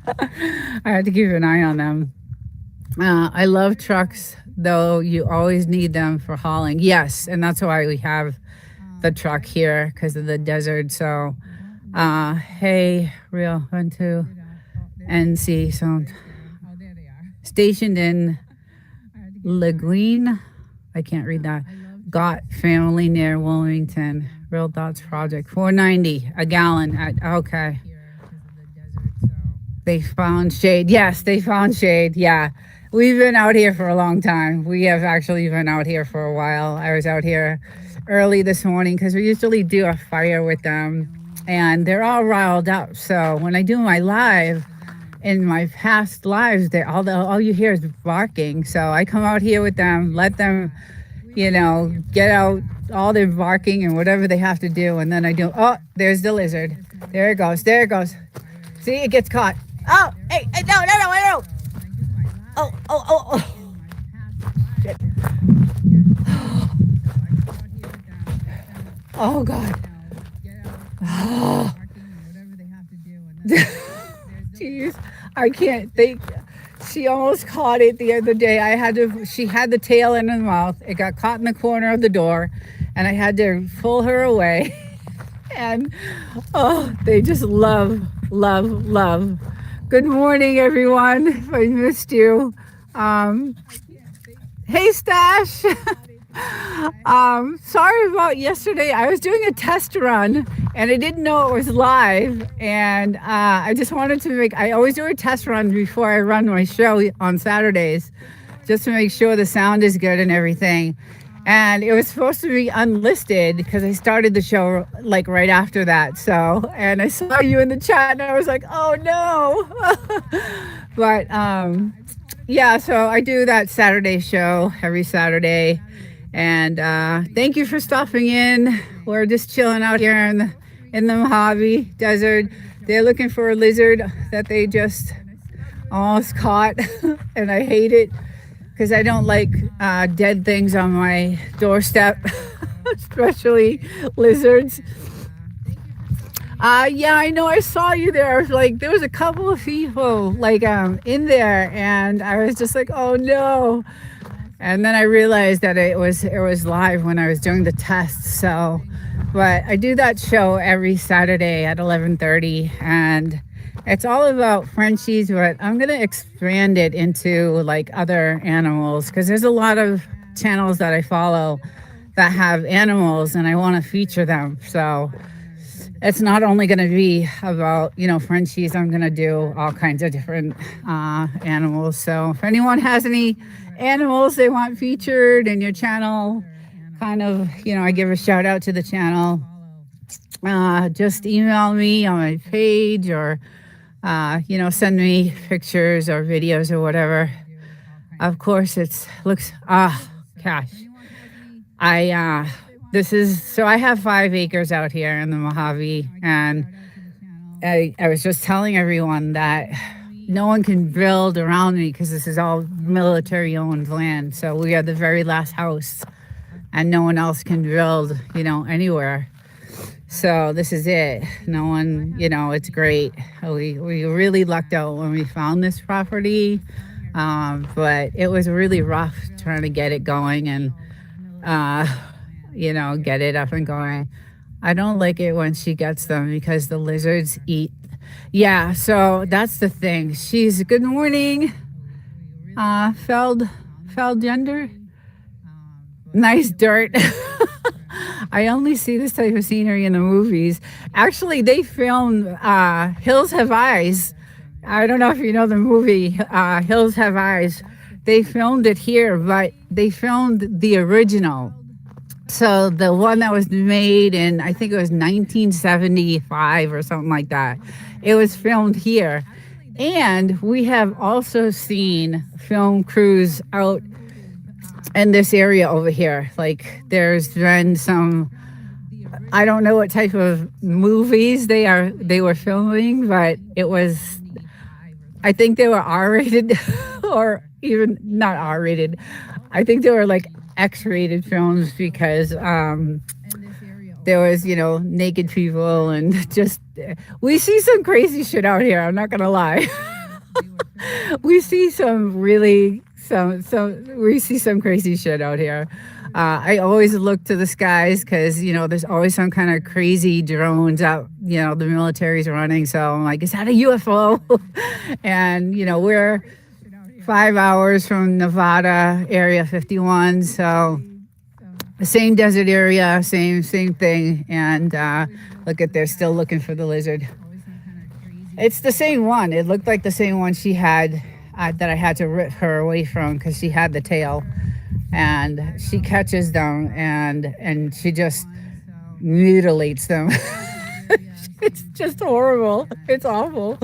I had to keep an eye on them. I love trucks, though. You always need them for hauling. Yes, and that's why we have the truck here, because of the desert. So hey, Real 1-2 NC, so stationed in Laguine, I can't read that. Got family near Wilmington. Real Thoughts Project, $4.90 a gallon. Okay. They found shade. Yes, they found shade. Yeah, we've been out here for a long time. We have actually been out here for a while. I was out here early this morning because we usually do a fire with them, and they're all riled up. So when I do my live, in my past lives, all you hear is barking. So I come out here with them, let them, get out all their barking and whatever they have to do, and then I do. Oh, there's the lizard. There it goes. There it goes. See, it gets caught. Oh, hey, no. Oh. Shit. Oh, God. Jeez, I can't think. she almost caught it the other day. She had the tail in her mouth. It got caught in the corner of the door, and I had to pull her away. And oh, they just love, love, love. Good morning, everyone. If I missed you. Hey, Stash. Sorry about yesterday. I was doing a test run and I didn't know it was live. And I just wanted to I always do a test run before I run my show on Saturdays, just to make sure the sound is good and everything. And it was supposed to be unlisted because I started the show like right after that. So, and I saw you in the chat and I was like, oh no. But yeah, so I do that Saturday show every Saturday. And thank you for stopping in. We're just chilling out here in the Mojave Desert. They're looking for a lizard that they just almost caught. And I hate it because I don't like dead things on my doorstep, especially lizards. Yeah, I know. I saw you there. Like, there was a couple of people like in there, and I was just like, oh no. And then I realized that it was live when I was doing the test. So, but I do that show every Saturday at 11:30, and it's all about Frenchies, but I'm gonna expand it into like other animals because there's a lot of channels that I follow that have animals, and I want to feature them. So it's not only going to be about, Frenchies. I'm going to do all kinds of different animals. So if anyone has any animals they want featured in your channel, kind of, I give a shout out to the channel. Just email me on my page or, send me pictures or videos or whatever. Of course, gosh. I have 5 acres out here in the Mojave, and I was just telling everyone that no one can build around me because this is all military owned land. So we are the very last house and no one else can build, anywhere. So this is it. No one, it's great. We really lucked out when we found this property. But it was really rough trying to get it going and, get it up and going. I don't like it when she gets them because the lizards eat. Yeah, so that's the thing. Good morning, Feld gender. Nice dirt. I only see this type of scenery in the movies. Actually, they filmed Hills Have Eyes. I don't know if you know the movie Hills Have Eyes. They filmed it here, but they filmed the original. So the one that was made in, I think it was 1975 or something like that. It was filmed here. And we have also seen film crews out in this area over here. Like, there's been some, I don't know what type of movies they were filming, but it was, I think they were R-rated or even not R-rated. I think they were like X-rated films because there was, naked people and just, we see some crazy shit out here. I'm not going to lie. We see some really, we see some crazy shit out here. I always look to the skies because, there's always some kind of crazy drones out, the military's running. So I'm like, is that a UFO? And, we're 5 hours from Nevada, Area 51. So the same desert area, same thing. And they're still looking for the lizard. It's the same one. It looked like the same one she had that I had to rip her away from because she had the tail. And she catches them and she just mutilates them. It's just horrible. It's awful.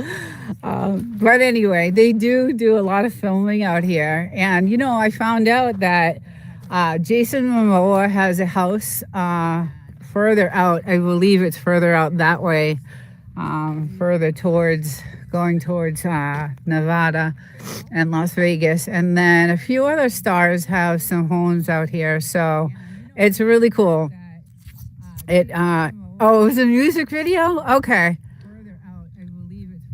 But anyway, they do a lot of filming out here. And, I found out that Jason Momoa has a house further out. I believe it's further out that way, going towards Nevada and Las Vegas. And then a few other stars have some homes out here. So it's really cool. It was a music video? Okay.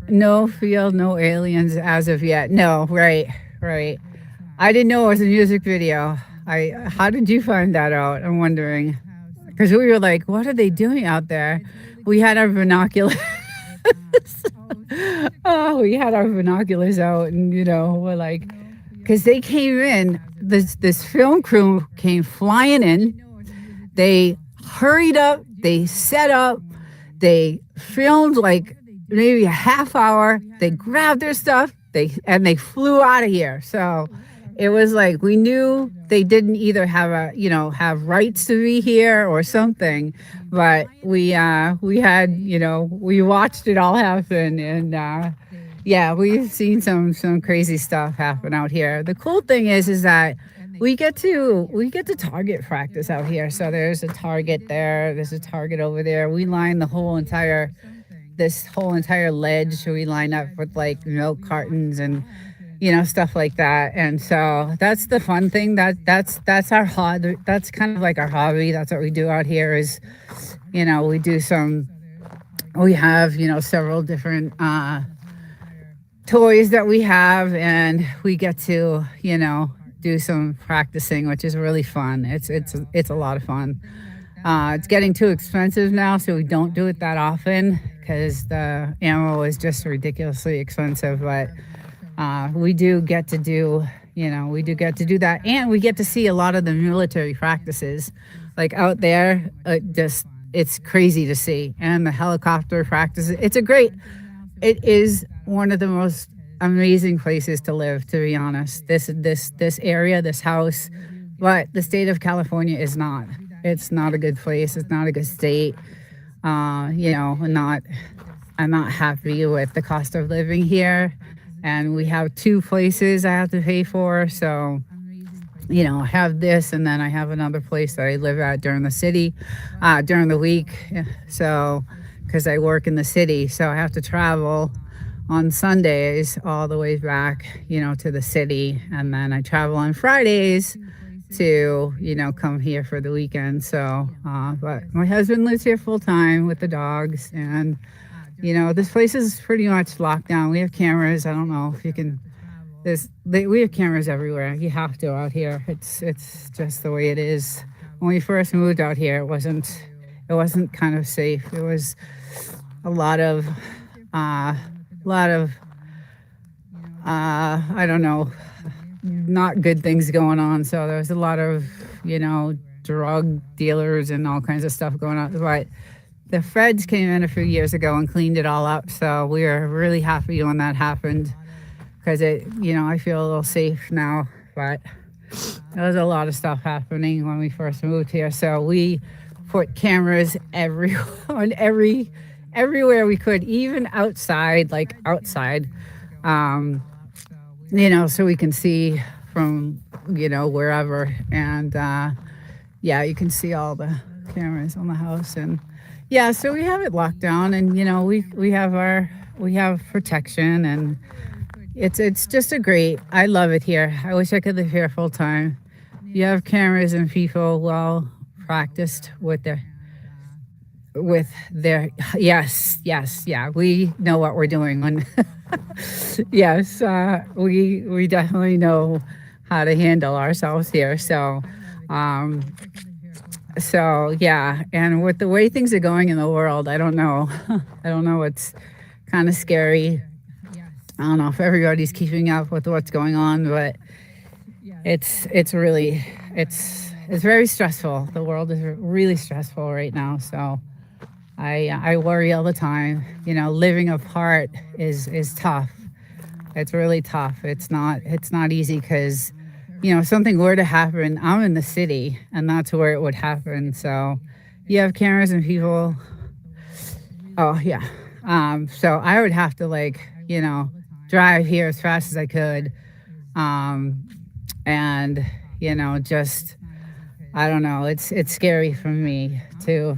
No field, no aliens as of yet. No, right, right. I didn't know it was a music video. How did you find that out? I'm wondering. Because we were like, what are they doing out there? We had our binoculars. Oh, we had our binoculars out, and we're like, because they came in. This film crew came flying in. They hurried up. They set up. They filmed like maybe a half hour. They grabbed their stuff. They flew out of here. So it was like we knew they didn't either have rights to be here or something, but we had we watched it all happen, and yeah, we've seen some crazy stuff happen out here. The cool thing is that we get to target practice out here. So there's a target there. There's a target over there. We line this whole entire ledge. We line up with like milk cartons and stuff like that. And so that's the fun thing. That's our hobby. That's kind of like our hobby. That's what we do out here. Is we do some. We have several different toys that we have, and we get to do some practicing, which is really fun. It's a lot of fun. It's getting too expensive now, so we don't do it that often because the ammo is just ridiculously expensive. But we do get to do that, and we get to see a lot of the military practices, like out there. It's crazy to see, and the helicopter practices. It is one of the most amazing places to live, to be honest. This area, this house, but the state of California is not. It's not a good place. It's not a good state. I'm not happy with the cost of living here, and we have two places I have to pay for. So, I have this, and then I have another place that I live at during the week. So, because I work in the city, so I have to travel on Sundays all the way back, to the city, and then I travel on Fridays to, come here for the weekend. So, but my husband lives here full time with the dogs, and this place is pretty much locked down. We have cameras. I don't know if you can. We have cameras everywhere. You have to out here. It's just the way it is. When we first moved out here, it wasn't kind of safe. It was a lot of I don't know, not good things going on. So there was a lot of drug dealers and all kinds of stuff going on. But the feds came in a few years ago and cleaned it all up. So we were really happy when that happened, because I feel a little safe now. But there was a lot of stuff happening when we first moved here. So we put cameras everywhere we could, even outside, so we can see from, wherever. And yeah, you can see all the cameras on the house. And yeah, so we have it locked down, and we have protection, and it's just I love it here. I wish I could live here full time. You have cameras and people well practiced with their yes, yeah, we know what we're doing when yes, we definitely know how to handle ourselves here. So yeah, and with the way things are going in the world, I don't know. It's kind of scary. I don't know if everybody's keeping up with what's going on, but it's very stressful. The world is really stressful right now. So I worry all the time. Living apart is tough. It's really tough. It's not easy, because if something were to happen, I'm in the city, and that's where it would happen. So you have cameras and people. Oh yeah. So I would have to drive here as fast as I could. And just, I don't know. It's scary for me to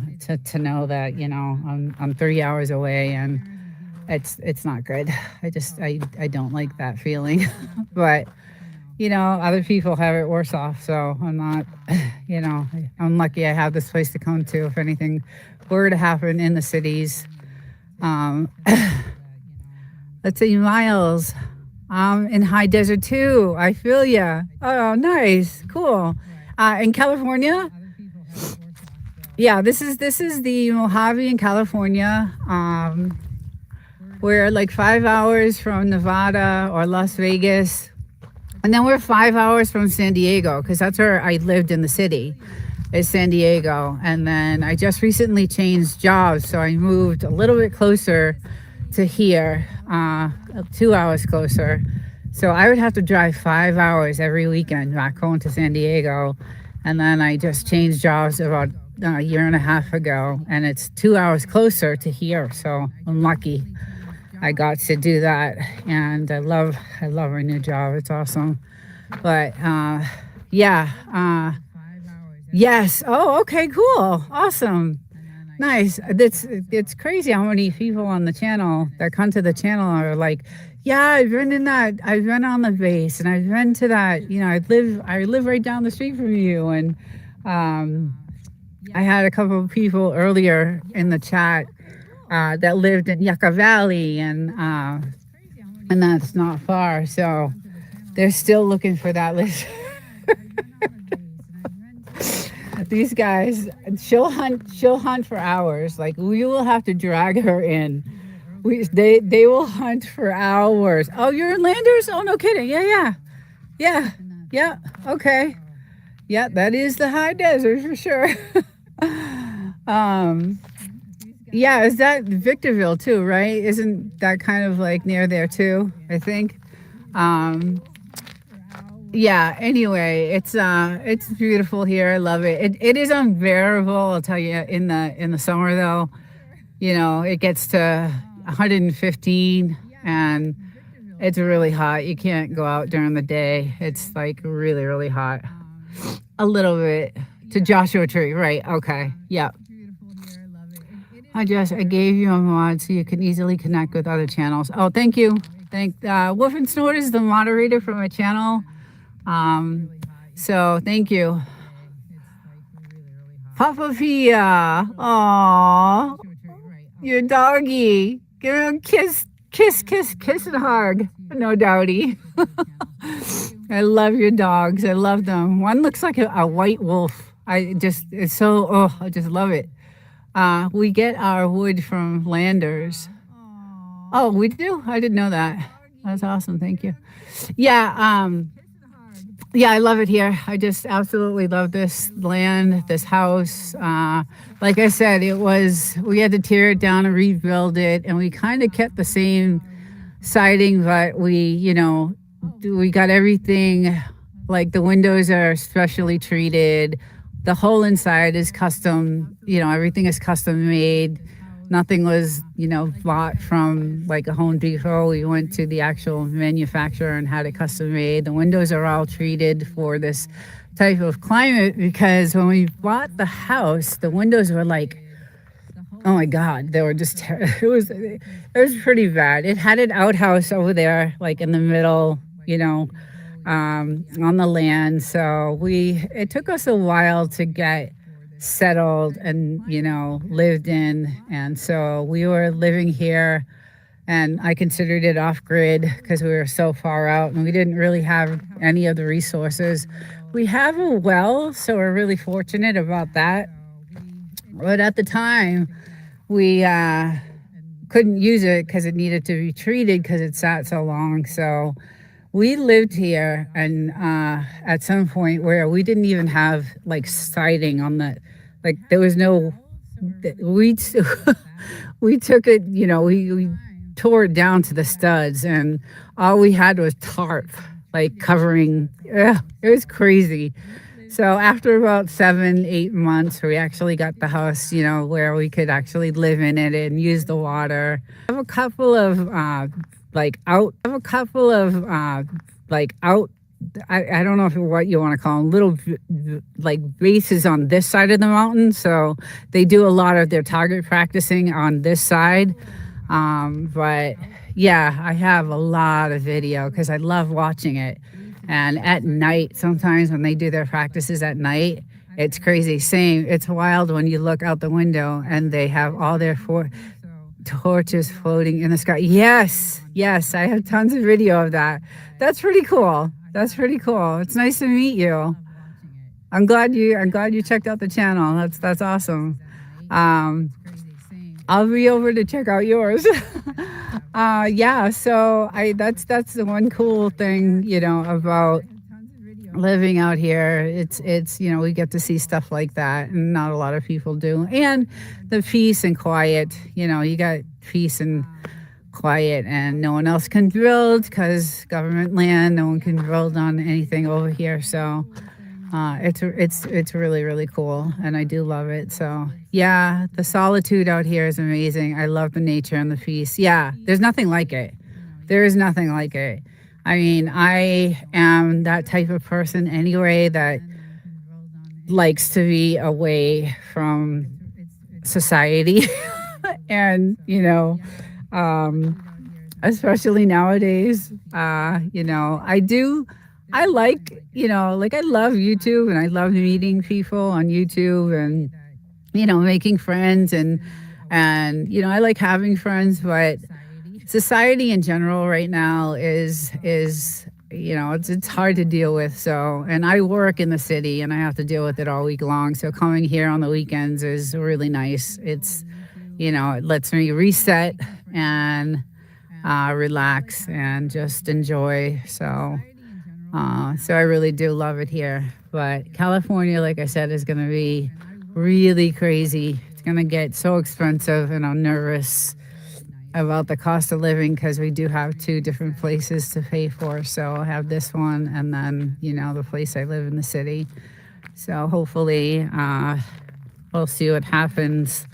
know that I'm 3 hours away, and it's not good. I don't like that feeling. But other people have it worse off. So I'm not. I'm lucky I have this place to come to if anything were to happen in the cities. let's see, miles. In high desert too. I feel ya. Oh, nice, cool. In California, yeah, this is the Mojave in California. We're like 5 hours from Nevada or Las Vegas, and then we're 5 hours from San Diego because that's where I lived in the city, is San Diego. And then I just recently changed jobs, so I moved a little bit closer to here, 2 hours closer. So I would have to drive 5 hours every weekend back home to San Diego. And then I just changed jobs about a year and a half ago, and it's 2 hours closer to here. So I'm lucky I got to do that, and I love our new job. It's awesome. But yeah, yes. Oh, okay, cool, awesome. Nice. It's crazy how many people on the channel that come to the channel are like, yeah, I've been in that. I've been on the base, and I've been to that. You know, I live right down the street from you. And I had a couple of people earlier in the chat that lived in Yucca Valley, and that's not far. So they're still looking for that list. These guys, she'll hunt for hours. Like, we will have to drag her in. They will hunt for hours. Oh, you're in Landers? Oh, no kidding. Yeah. Okay. Yeah, that is the high desert for sure. Yeah, is that Victorville too, right? Isn't that kind of like near there too, I think? Yeah, anyway, it's beautiful here. I love it. It is unbearable, I'll tell you, in the summer though. You know, it gets to 115 and it's really hot. You can't go out during the day. It's like really, really hot. A little bit to Joshua Tree, right? Okay. Yeah. I gave you a mod so you can easily connect with other channels. Oh, thank you. Wolf and Snort is the moderator for my channel. So thank you. Papa Pia. Aw. Your doggy. Give him a kiss and hug. No doubty. I love your dogs. I love them. One looks like a white wolf. I just love it. We get our wood from Landers. Oh, we do? I didn't know that. That's awesome. Thank you. Yeah. Yeah, I love it here. I just absolutely love this land, this house. Like I said, we had to tear it down and rebuild it, and we kind of kept the same siding, but we got everything, like the windows are specially treated. The whole inside is custom, everything is custom made. Nothing was, bought from like a Home Depot. We went to the actual manufacturer and had it custom made. The windows are all treated for this type of climate, because when we bought the house, the windows were like, oh my God, they were just, it was pretty bad. It had an outhouse over there, like in the middle, on the land. So it took us a while to get settled and, lived in. And so we were living here, and I considered it off grid because we were so far out and we didn't really have any of the resources. We have a well, so we're really fortunate about that. But at the time, we couldn't use it because it needed to be treated because it sat so long. So we lived here, and at some point where we didn't even have like siding on there was no, we took it, we tore it down to the studs, and all we had was tarp, like covering. It was crazy. So after about 7-8 months, we actually got the house, where we could actually live in it and use the water. I have a couple of I don't know what you want to call them, little like bases on this side of the mountain. So they do a lot of their target practicing on this side. But yeah, I have a lot of video because I love watching it. And at night, sometimes when they do their practices at night, it's crazy. It's wild when you look out the window and they have all their torches floating in the sky. Yes, yes, I have tons of video of that. That's pretty cool. That's pretty cool. It's nice to meet you. I'm glad you checked out the channel. That's awesome. Um, I'll be over to check out yours. Yeah, so that's the one cool thing, about living out here. It's we get to see stuff like that, and not a lot of people do. And the peace and quiet, you got peace and quiet, and no one else can build because government land. No one can build on anything over here. So it's really, really cool, and I do love it. So yeah, the solitude out here is amazing. I love the nature and the peace. Yeah, there's nothing like it. There is nothing like it. I mean, I am that type of person anyway that likes to be away from society. And especially nowadays, I like, I love YouTube, and I love meeting people on YouTube, and making friends, and I like having friends. But society in general right now is it's hard to deal with. So, and I work in the city, and I have to deal with it all week long. So coming here on the weekends is really nice. It's it lets me reset and relax and just enjoy. So I really do love it here. But California, like I said, is going to be really crazy. It's going to get so expensive, and I'm nervous about the cost of living because we do have two different places to pay for. So I'll have this one, and then the place I live in the city. So hopefully we'll see what happens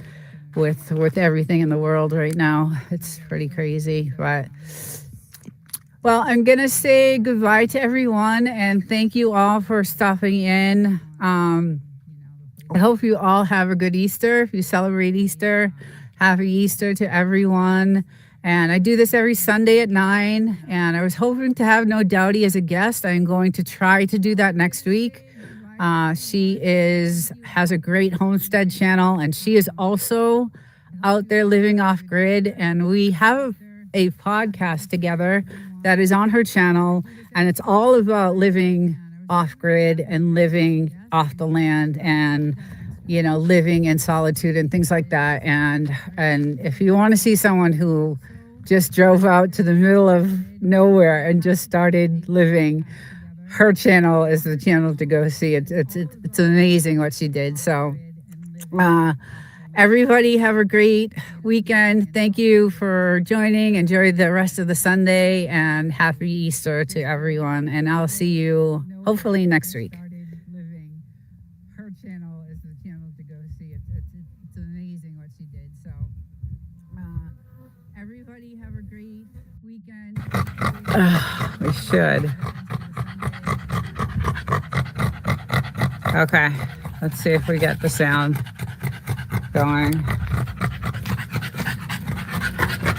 with everything in the world right now. It's pretty crazy. But well, I'm gonna say goodbye to everyone, and thank you all for stopping in. I hope you all have a good Easter. If you celebrate Easter, happy Easter to everyone. And I do this every Sunday at 9, and I was hoping to have No Doubty as a guest. I'm going to try to do that next week. She has a great homestead channel, and she is also out there living off grid, and we have a podcast together that is on her channel, and it's all about living off grid and living off the land, and living in solitude and things like that. And if you want to see someone who just drove out to the middle of nowhere and just started living, her channel is the channel to go see. It's amazing what she did. So everybody have a great weekend. Thank you for joining. Enjoy the rest of the Sunday, and happy Easter to everyone. And I'll see you hopefully next week. Her channel is the channel to go see. It's amazing what she did. So everybody have a great weekend. We should. Okay, let's see if we get the sound going.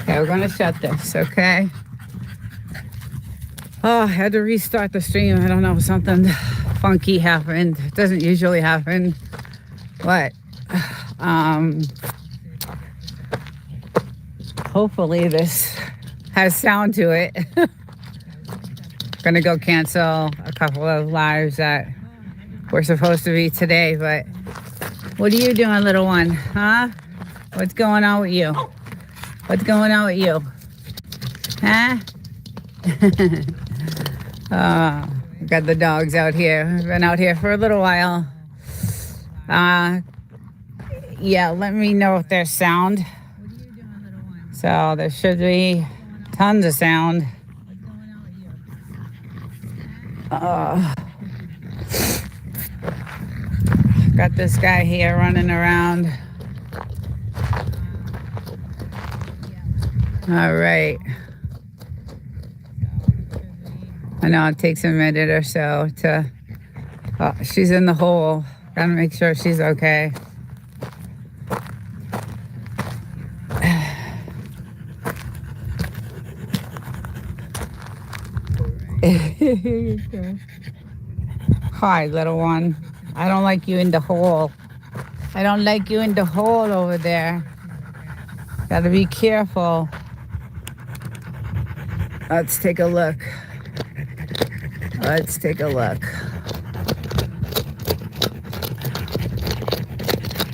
Okay, we're gonna shut this, okay? Oh, I had to restart the stream. I don't know, something funky happened. It doesn't usually happen, but hopefully this has sound to it. Gonna go cancel a couple of lives that were supposed to be today. But what are you doing, little one? Huh? What's going on with you? What's going on with you? Huh? Got the dogs out here. We've been out here for a little while. Yeah, let me know if there's sound. So there should be tons of sound. Got this guy here running around. All right. I know it takes a minute or so to... Oh, she's in the hole. Gotta make sure she's okay. Hi, little one. I don't like you in the hole. I don't like you in the hole over there. Gotta be careful. Let's take a look. Let's take a look.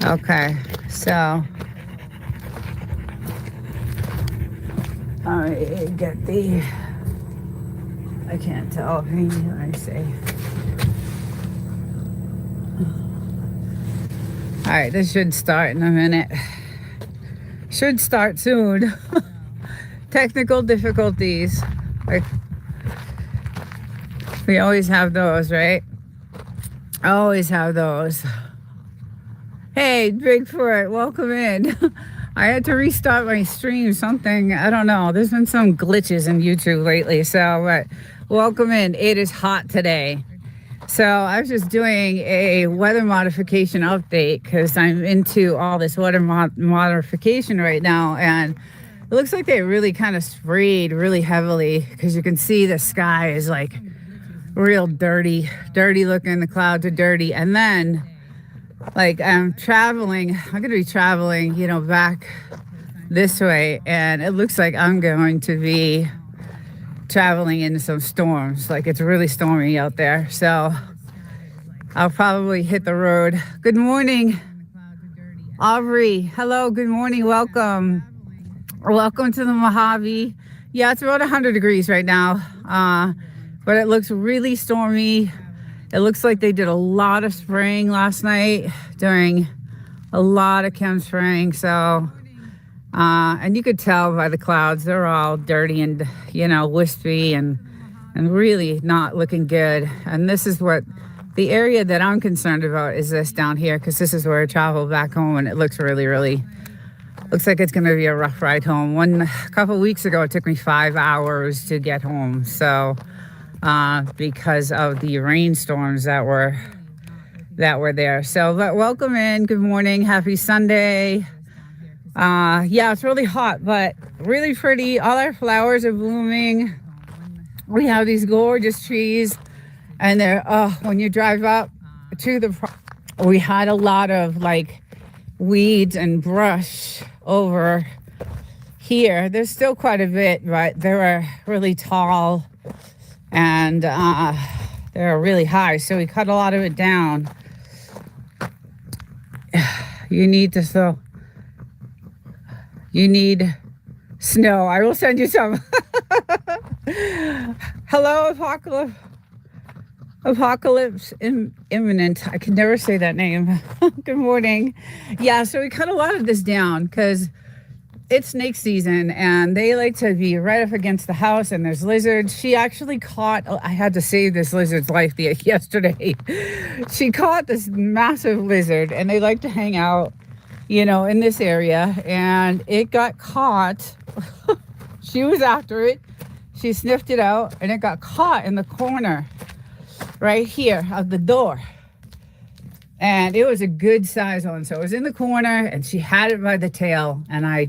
Okay, so I get the, I can't tell. Let me see. All right, this should start in a minute. Should start soon. Technical difficulties. Like, we always have those, right? Always have those. Hey, Bigfoot, welcome in. I had to restart my stream, something, I don't know. There's been some glitches in YouTube lately, so, but welcome in. It is hot today. So I was just doing a weather modification update because I'm into all this weather modification right now, and it looks like they really kind of sprayed really heavily because you can see the sky is like real dirty looking. The clouds are dirty, and then like I'm gonna be traveling, you know, back this way, and it looks like I'm going to be traveling into some storms. Like, it's really stormy out there, so I'll probably hit the road. Good morning, Aubrey. Hello, good morning, welcome to the Mojave. Yeah, it's about 100 degrees right now, but it looks really stormy. It looks like they did a lot of spraying last night, doing a lot of chem spraying. So, and you could tell by the clouds, they're all dirty and, you know, wispy and really not looking good. And this is what the area that I'm concerned about is this down here, because this is where I travel back home, and it looks really, looks like it's going to be a rough ride home. A couple weeks ago, it took me 5 hours to get home. So, because of the rainstorms that were there. So, but welcome in. Good morning. Happy Sunday. Yeah, it's really hot, but really pretty. All our flowers are blooming. We have these gorgeous trees, and they're, when you drive up to we had a lot of like weeds and brush over here. There's still quite a bit, but they were really tall and they're really high, so we cut a lot of it down. You need snow. I will send you some. Hello, Apocalypse Imminent. I can never say that name. Good morning. Yeah, so we cut a lot of this down because it's snake season, and they like to be right up against the house, and there's lizards. She actually caught, I had to save this lizard's life yesterday. She caught this massive lizard, and they like to hang out, you know, in this area, and it got caught. She was after it. She sniffed it out, and it got caught in the corner right here of the door. And it was a good size one. So it was in the corner, and she had it by the tail, and I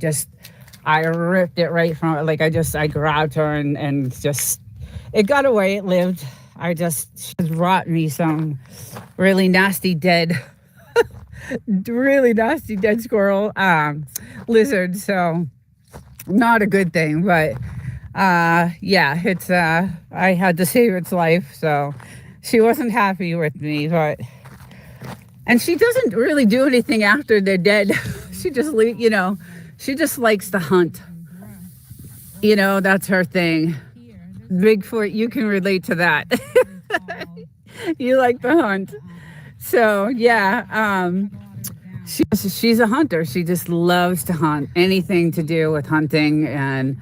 ripped it right from it. Like, I grabbed her and just, it got away. It lived. She brought me some really nasty dead squirrel, lizard. So not a good thing, but yeah, it's, I had to save its life. So she wasn't happy with me, and she doesn't really do anything after they're dead. She just, you know, she just likes to hunt. You know, that's her thing. Bigfoot, you can relate to that. You like to hunt. So, yeah, she's a hunter. She just loves to hunt. Anything to do with hunting, and,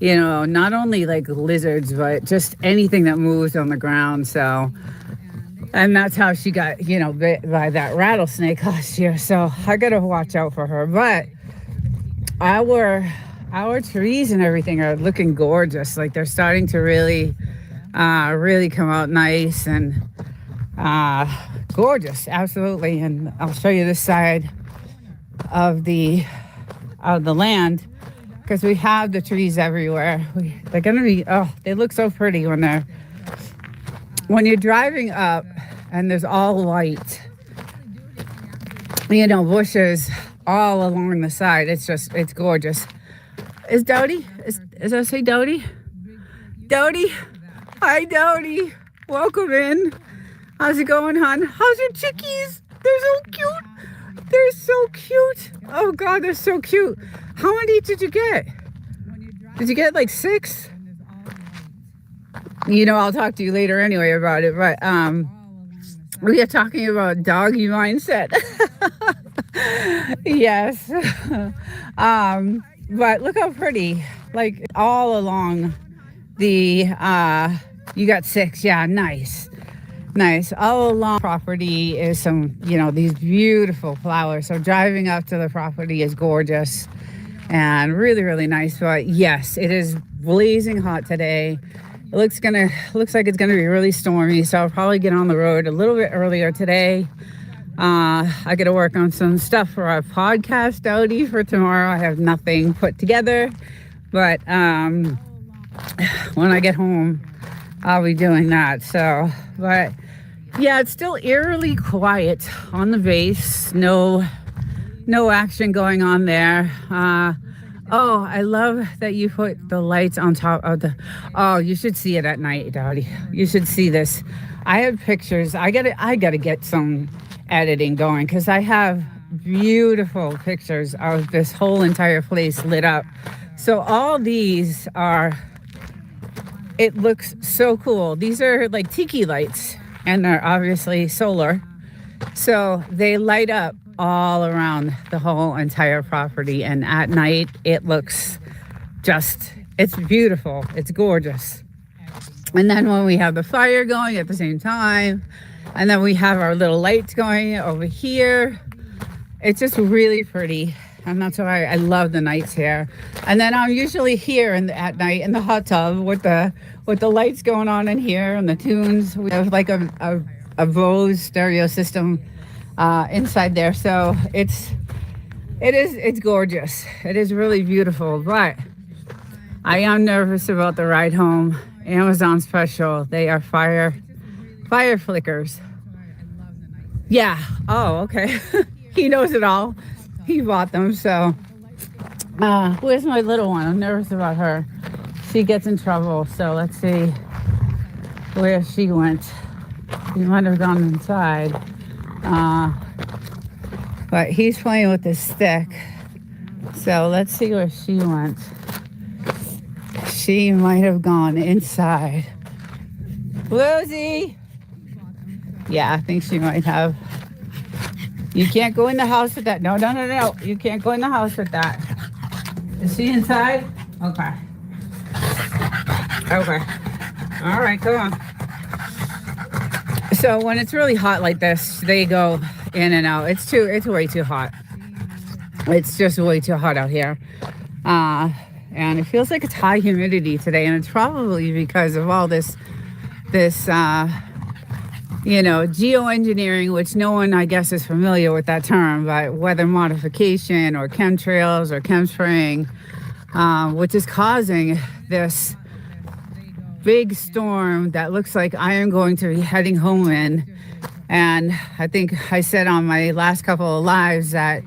you know, not only like lizards, but just anything that moves on the ground. So, and that's how she got, you know, bit by that rattlesnake last year. So I got to watch out for her. But our trees and everything are looking gorgeous. Like, they're starting to really come out nice and gorgeous. Absolutely. And I'll show you this side of the land, because we have the trees everywhere. They're going to be, they look so pretty when you're driving up and there's all white, you know, bushes all along the side. It's gorgeous. Is Dodie? Is I say Dodie? Dodie? Hi, Dodie. Welcome in. How's it going, hon? How's your chickies? They're so cute. They're so cute. Oh, God, they're so cute. How many did you get? Did you get like 6? You know, I'll talk to you later anyway about it. But we are talking about doggy mindset. Yes. But look how pretty. Like all along the you got 6. Yeah, nice. Nice. All along the property is some, you know, these beautiful flowers. So driving up to the property is gorgeous and really, really nice. But yes, it is blazing hot today. It looks like it's gonna be really stormy. So I'll probably get on the road a little bit earlier today. I got to work on some stuff for our podcast outie for tomorrow. I have nothing put together, but when I get home, I'll be doing that. So, but yeah, it's still eerily quiet on the base. No action going on there. Oh, I love that you put the lights on top of the. Oh, you should see it at night, Dottie. You should see this. I have pictures. I gotta get some editing going because I have beautiful pictures of this whole entire place lit up. So all these are. It looks so cool. These are like tiki lights, and they're obviously solar. So they light up all around the whole entire property, and at night it looks it's beautiful. It's gorgeous. And then when we have the fire going at the same time, and then we have our little lights going over here, it's just really pretty. And that's why I love the nights here. And then I'm usually here at night in the hot tub with the lights going on in here and the tunes. We have like a Bose stereo system inside there. So it's gorgeous. It is really beautiful. But I am nervous about the ride home. Amazon special. They are fire flickers. Yeah. Oh, okay. He knows it all. He bought them. So where's my little one? I'm nervous about her. She gets in trouble. So let's see where she went. She might have gone inside. But he's playing with his stick. So let's see where she went. She might have gone inside. Rosie! Yeah, I think she might have. You can't go in the house with that. No. You can't go in the house with that. Is she inside? Okay. All right, come on. So when it's really hot like this, they go in and out. It's way too hot. It's just way too hot out here. And it feels like it's high humidity today, and it's probably because of all this geoengineering, which no one, I guess, is familiar with that term, but weather modification or chemtrails or chemspraying, which is causing this big storm that looks like I am going to be heading home in. And I think I said on my last couple of lives that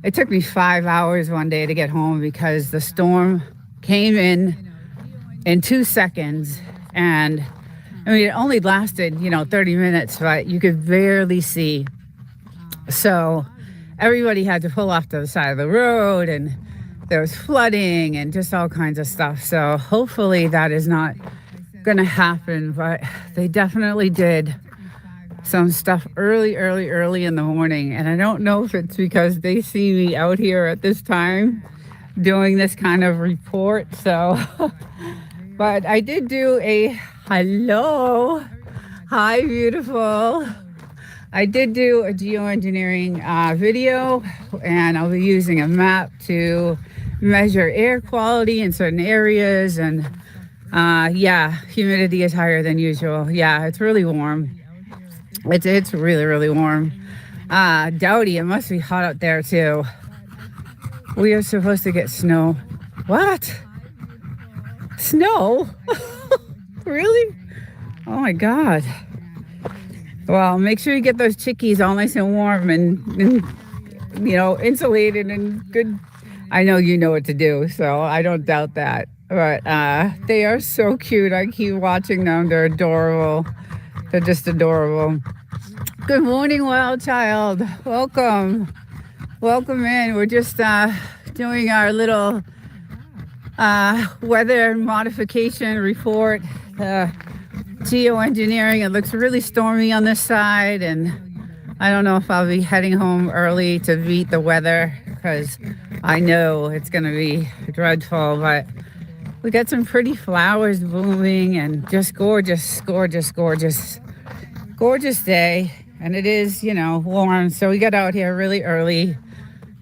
it took me 5 hours one day to get home because the storm came in 2 seconds. And I mean, it only lasted, 30 minutes, but you could barely see. So everybody had to pull off to the side of the road, and there was flooding and just all kinds of stuff. So hopefully that is not going to happen, but they definitely did some stuff early in the morning. And I don't know if it's because they see me out here at this time doing this kind of report. So, but I did do a hello. Hi, beautiful. I did do a geoengineering video, and I'll be using a map to measure air quality in certain areas. And humidity is higher than usual. Yeah, it's really warm. It's really warm. Dowdy, it must be hot out there too. We are supposed to get snow. What? Snow? Really? Oh my God. Well, make sure you get those chickies all nice and warm and insulated and good. I know you know what to do, so I don't doubt that. But they are so cute. I keep watching them. They're adorable. They're just adorable. Good morning, wild child. Welcome. Welcome in. We're just doing our little weather modification report. Geoengineering. It looks really stormy on this side, and I don't know if I'll be heading home early to beat the weather because I know it's going to be dreadful, but we got some pretty flowers blooming and just gorgeous, gorgeous, gorgeous, gorgeous day. And it is, warm. So we got out here really early.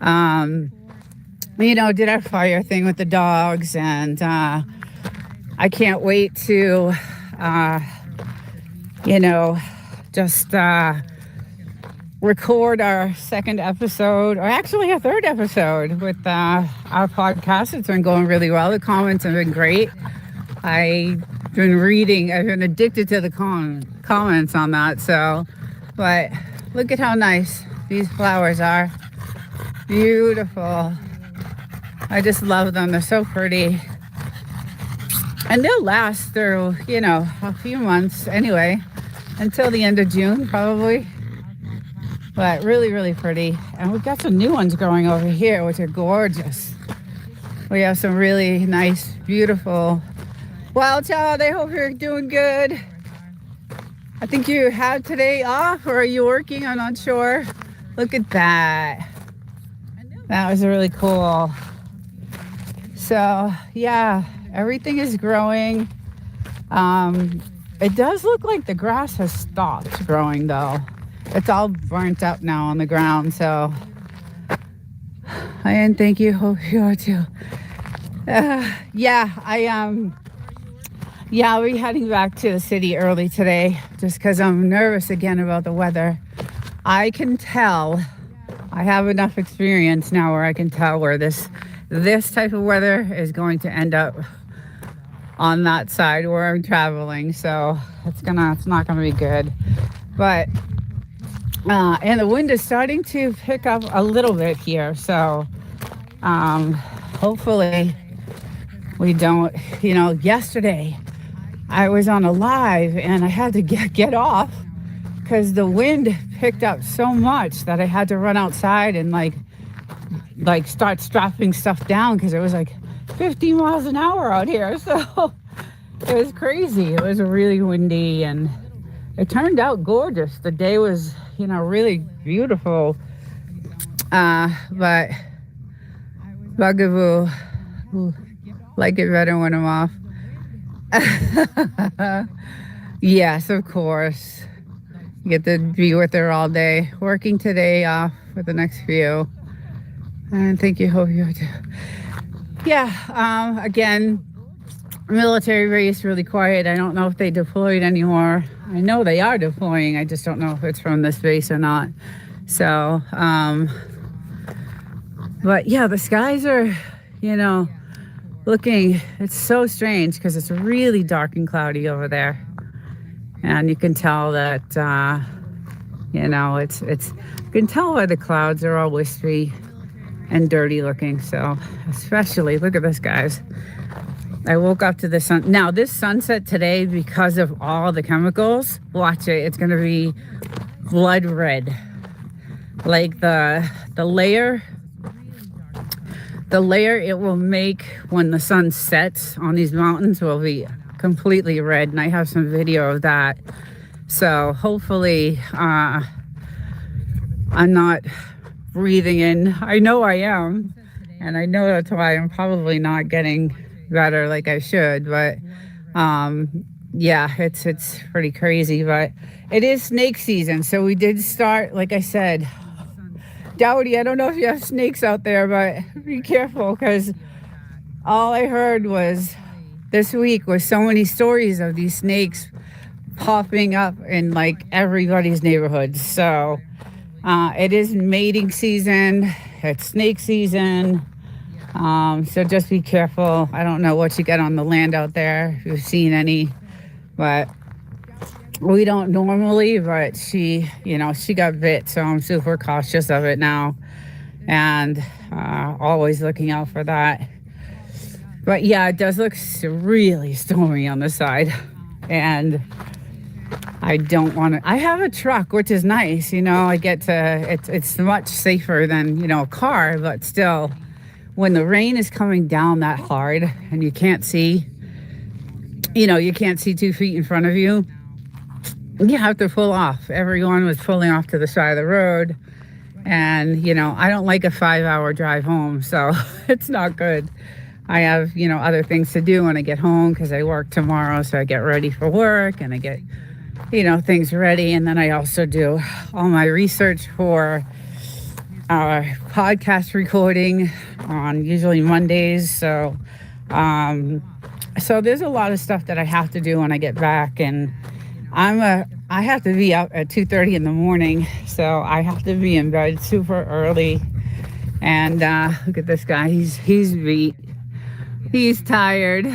Did our fire thing with the dogs, and I can't wait to, just record our second episode, or actually a third episode with our podcast. It's been going really well. The comments have been great. I've been addicted to the comments on that. So, but look at how nice these flowers are. Beautiful. I just love them. They're so pretty. And they'll last through, a few months anyway, until the end of June, probably. But really, really pretty. And we've got some new ones growing over here, which are gorgeous. We have some really nice, beautiful wild child. I hope you're doing good. I think you have today off, or are you working? I'm not sure. Look at that. That was really cool. So, yeah, everything is growing. It does look like the grass has stopped growing, though. It's all burnt up now on the ground, so. And thank you. Hope you are too. I'll be heading back to the city early today just because I'm nervous again about the weather. I can tell. I have enough experience now where I can tell where this type of weather is going to end up on that side where I'm traveling. So it's not gonna be good. But and the wind is starting to pick up a little bit here. So hopefully we don't, yesterday I was on a live and I had to get off because the wind picked up so much that I had to run outside and like start strapping stuff down because it was like 50 miles an hour out here. So it was crazy. It was really windy and it turned out gorgeous. The day was, really beautiful. But bugaboo, like it better when I'm off. Yes, of course. Get to be with her all day. Working today off for the next few. And thank you. Hope you too. Yeah. Again, military base really quiet. I don't know if they deployed anymore. I know they are deploying. I just don't know if it's from this base or not. So, but yeah, the skies are, looking. It's so strange because it's really dark and cloudy over there. And you can tell that, it's you can tell by the clouds are all wispy and dirty looking. So especially, look at this, guys. I woke up to the sun. Now this sunset today, because of all the chemicals, watch it. It's going to be blood red. Like the layer it will make when the sun sets on these mountains will be completely red, and I have some video of that. So hopefully I'm not breathing in. I know I am, and I know that's why I'm probably not getting better like I should. But it's pretty crazy. But it is snake season, so we did start, like I said. Dowdy, I don't know if you have snakes out there, but be careful, because all I heard was this week was so many stories of these snakes popping up in like everybody's neighborhoods. So it is mating season, it's snake season. So just be careful. I don't know what you get on the land out there, if you've seen any, but we don't normally, but she got bit, so I'm super cautious of it now. and always looking out for that. But yeah, it does look really stormy on the side, and I don't want to. I have a truck, which is nice. I get to. It's much safer than a car, but still, when the rain is coming down that hard and you can't see, you can't see 2 feet in front of you. You have to pull off. Everyone was pulling off to the side of the road, and I don't like a 5-hour drive home, so it's not good. I have, other things to do when I get home because I work tomorrow. So I get ready for work and I get, things ready. And then I also do all my research for our podcast recording on usually Mondays. So there's a lot of stuff that I have to do when I get back. And I have to be up at 2:30 in the morning. So I have to be in bed super early. And look at this guy. He's beat. He's tired.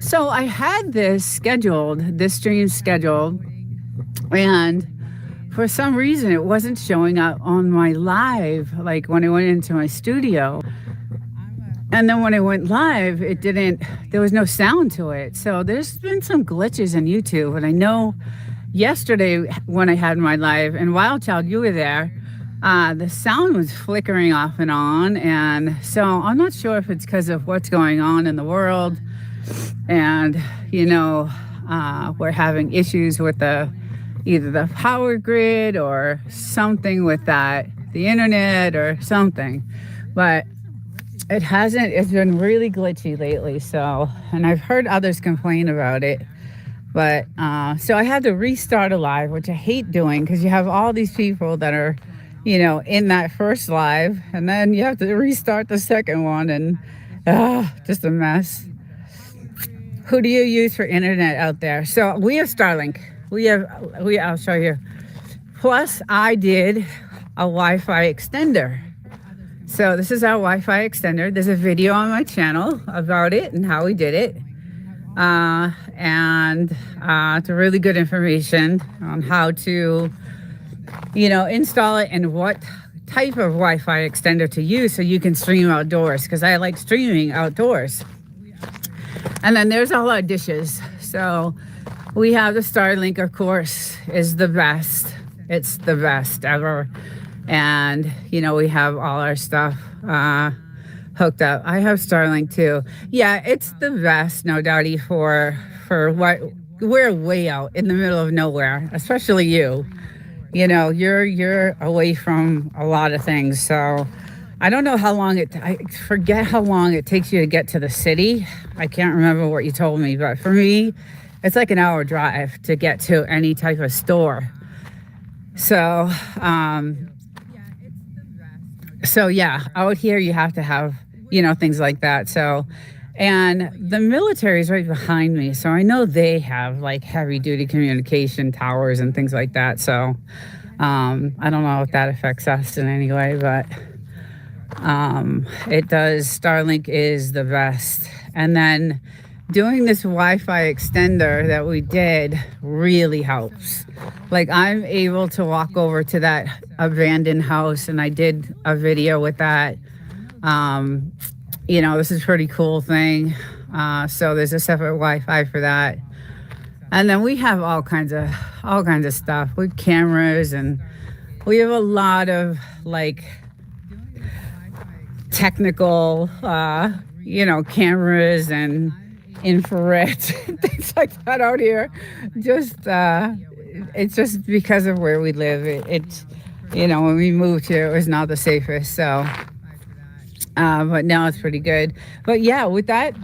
So I had this stream scheduled, and for some reason it wasn't showing up on my live, like when I went into my studio. And then when I went live, there was no sound to it. So there's been some glitches in YouTube. And I know yesterday when I had my live, and Wild Child, you were there, the sound was flickering off and on, and so I'm not sure if it's because of what's going on in the world, and we're having issues with either the power grid or something with the internet or something, but it's been really glitchy lately. So, and I've heard others complain about it, but so I had to restart a live, which I hate doing because you have all these people that are in that first live, and then you have to restart the second one, and just a mess. Who do you use for internet out there? So we have Starlink. I'll show you. Plus, I did a Wi-Fi extender. So this is our Wi-Fi extender. There's a video on my channel about it and how we did it. And it's a really good information on how to install it and what type of Wi-Fi extender to use so you can stream outdoors, because I like streaming outdoors. And then there's all our dishes. So we have the Starlink, of course, is the best. It's the best ever. And, we have all our stuff hooked up. I have Starlink too. Yeah, it's the best, no doubty, for what we're way out in the middle of nowhere, especially you. You're away from a lot of things. So I don't know I forget how long it takes you to get to the city. I can't remember what you told me, but for me, it's like an hour drive to get to any type of store. So, yeah, out here you have to have, things like that. So, and the military is right behind me. So I know they have like heavy duty communication towers and things like that. So I don't know if that affects us in any way, but it does. Starlink is the best. And then doing this Wi-Fi extender that we did really helps. Like, I'm able to walk over to that abandoned house, and I did a video with that. This is a pretty cool thing. So there's a separate Wi-Fi for that. And then we have all kinds of stuff with cameras, and we have a lot of like technical, cameras and infrared things like that out here. It's just because of where we live. When we moved here, it was not the safest. So, but now it's pretty good. But yeah, with that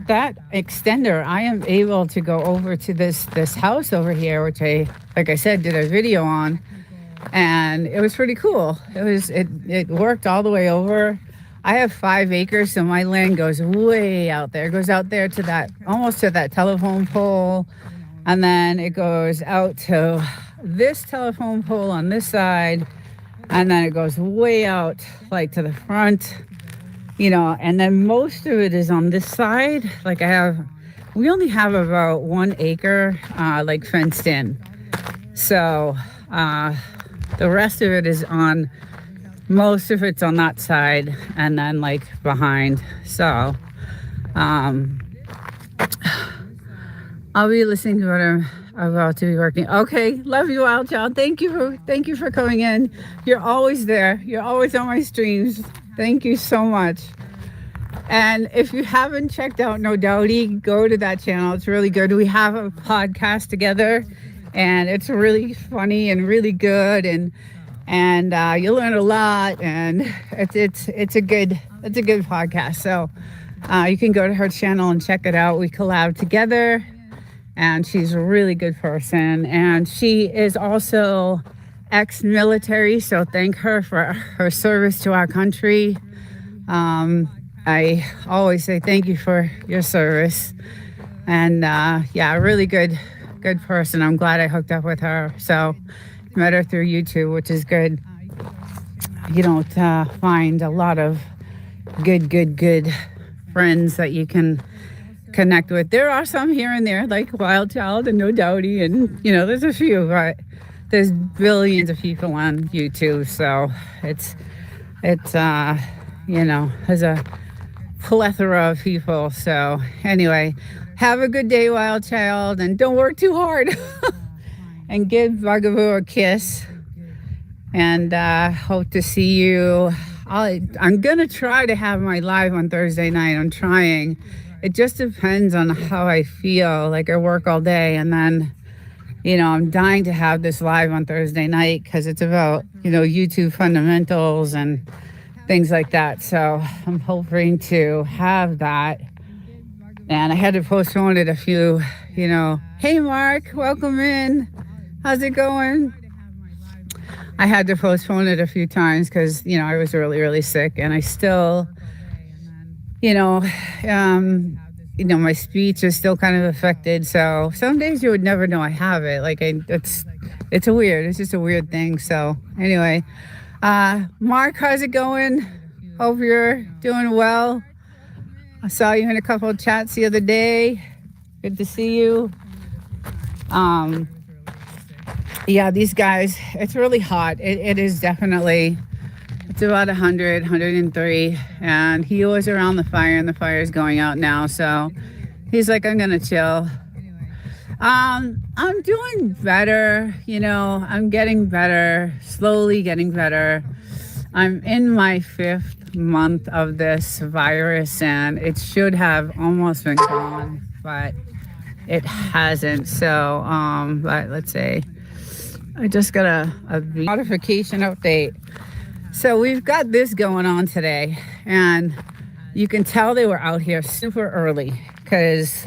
extender, I am able to go over to this house over here, which like I said, did a video on, and it was pretty cool. It worked all the way over. I have 5 acres, so my land goes way out there. It goes out there to almost to that telephone pole, and then it goes out to this telephone pole on this side, and then it goes way out like to the front, and then most of it is on this side. Like we only have about 1 acre like fenced in. So the rest of it is on most of it's on that side and then like behind. So I'll be listening to what I'm about to be working. Okay, love you, Wild Child. Thank you for coming in. You're always there. You're always on my streams. Thank you so much. And if you haven't checked out No Doubty, go to that channel. It's really good. We have a podcast together, and it's really funny and really good, and you'll learn a lot. And it's a good podcast. So you can go to her channel and check it out. We collab together, and she's a really good person. And she is also ex-military, so thank her for her service to our country. I always say thank you for your service. And yeah, really good person. I'm glad I hooked up with her. So met her through YouTube, which is good. You don't find a lot of good friends that you can connect with. There are some here and there, like Wild Child and No Doubty, and there's a few, but there's billions of people on YouTube. So it's there's a plethora of people. So anyway, have a good day, Wild Child, and don't work too hard. And give Bugaboo a kiss. And hope to see you. I'm gonna try to have my live on Thursday night. I'm trying. It just depends on how I feel. Like I work all day, and then I'm dying to have this live on Thursday night because it's about YouTube fundamentals and things like that. So I'm hoping to have that. And I had to postpone it a few, hey Mark, welcome in. How's it going? I had to postpone it a few times because, I was really, really sick, and I still, my speech is still kind of affected. So some days you would never know I have it. Like it's just a weird thing. So anyway, Mark, how's it going? Hope you're doing well. I saw you in a couple of chats the other day. Good to see you. Yeah, these guys, it's really hot. It is definitely, it's about 100, 103. And he was around the fire, and the fire is going out now. So he's like, I'm going to chill. I'm doing better. I'm getting better, slowly getting better. I'm in my 5th month of this virus, and it should have almost been gone, but it hasn't. So, but let's see. I just got a notification update. So we've got this going on today, and you can tell they were out here super early because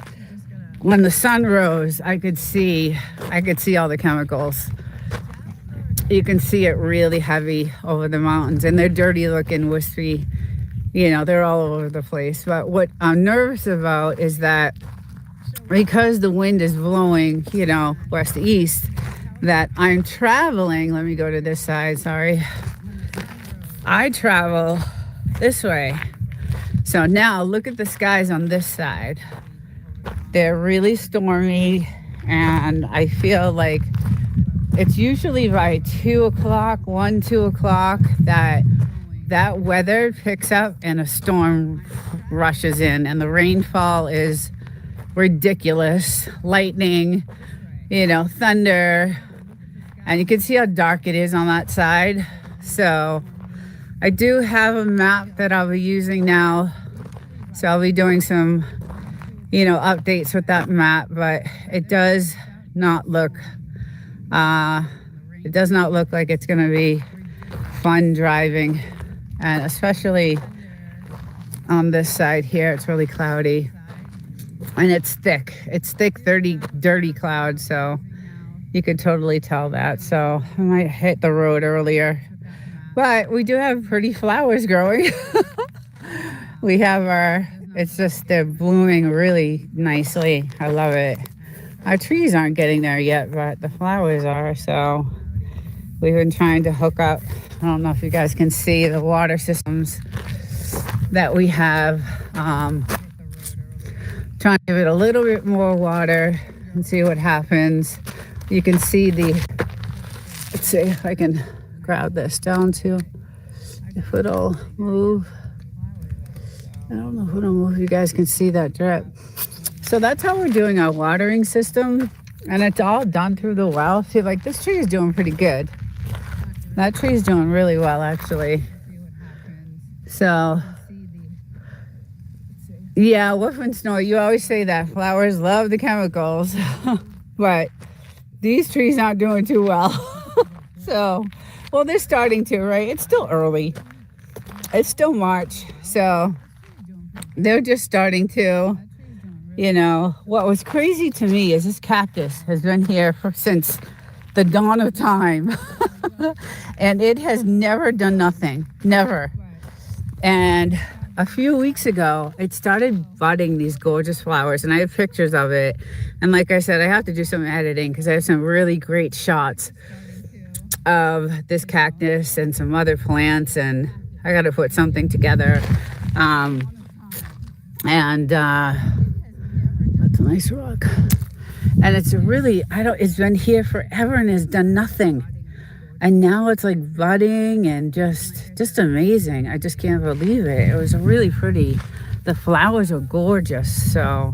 when the sun rose, I could see all the chemicals. You can see it really heavy over the mountains, and they're dirty looking, wispy. They're all over the place. But what I'm nervous about is that because the wind is blowing, west to east, that I'm traveling. Let me go to this side. Sorry. I travel this way. So now look at the skies on this side. They're really stormy, and I feel like it's usually by 2 o'clock, 2 o'clock, that weather picks up and a storm rushes in, and the rainfall is ridiculous. Lightning, thunder, and you can see how dark it is on that side. So I do have a map that I'll be using now. So I'll be doing some, updates with that map, but it does not look like it's going to be fun driving. And especially on this side here, it's really cloudy, and it's thick, dirty cloud. So you could totally tell that. So I might hit the road earlier, but we do have pretty flowers growing. We have they're blooming really nicely. I love it. Our trees aren't getting there yet, but the flowers are. So we've been trying to hook up. I don't know if you guys can see the water systems that we have. Trying to give it a little bit more water and see what happens. You can see let's see if I can grab this down too. if it'll move. I don't know if it'll move. You guys can see that drip. So that's how we're doing our watering system. And it's all done through the well. See, like this tree is doing pretty good. That tree is doing really well, actually. So, yeah, woof and snore. You always say that. Flowers love the chemicals. But these trees aren't doing too well. So, well, they're starting to, right? It's still early. It's still March. So, they're just starting to, you know. What was crazy to me is this cactus has been here since the dawn of time. And it has never done nothing. Never. And a few weeks ago, it started budding these gorgeous flowers. And I have pictures of it. And like I said, I have to do some editing because I have some really great shots of this cactus and some other plants. And I got to put something together. That's a nice rock. And it's really, it's been here forever and has done nothing. And now it's like budding and just amazing. I just can't believe it. It was really pretty. The flowers are gorgeous. So,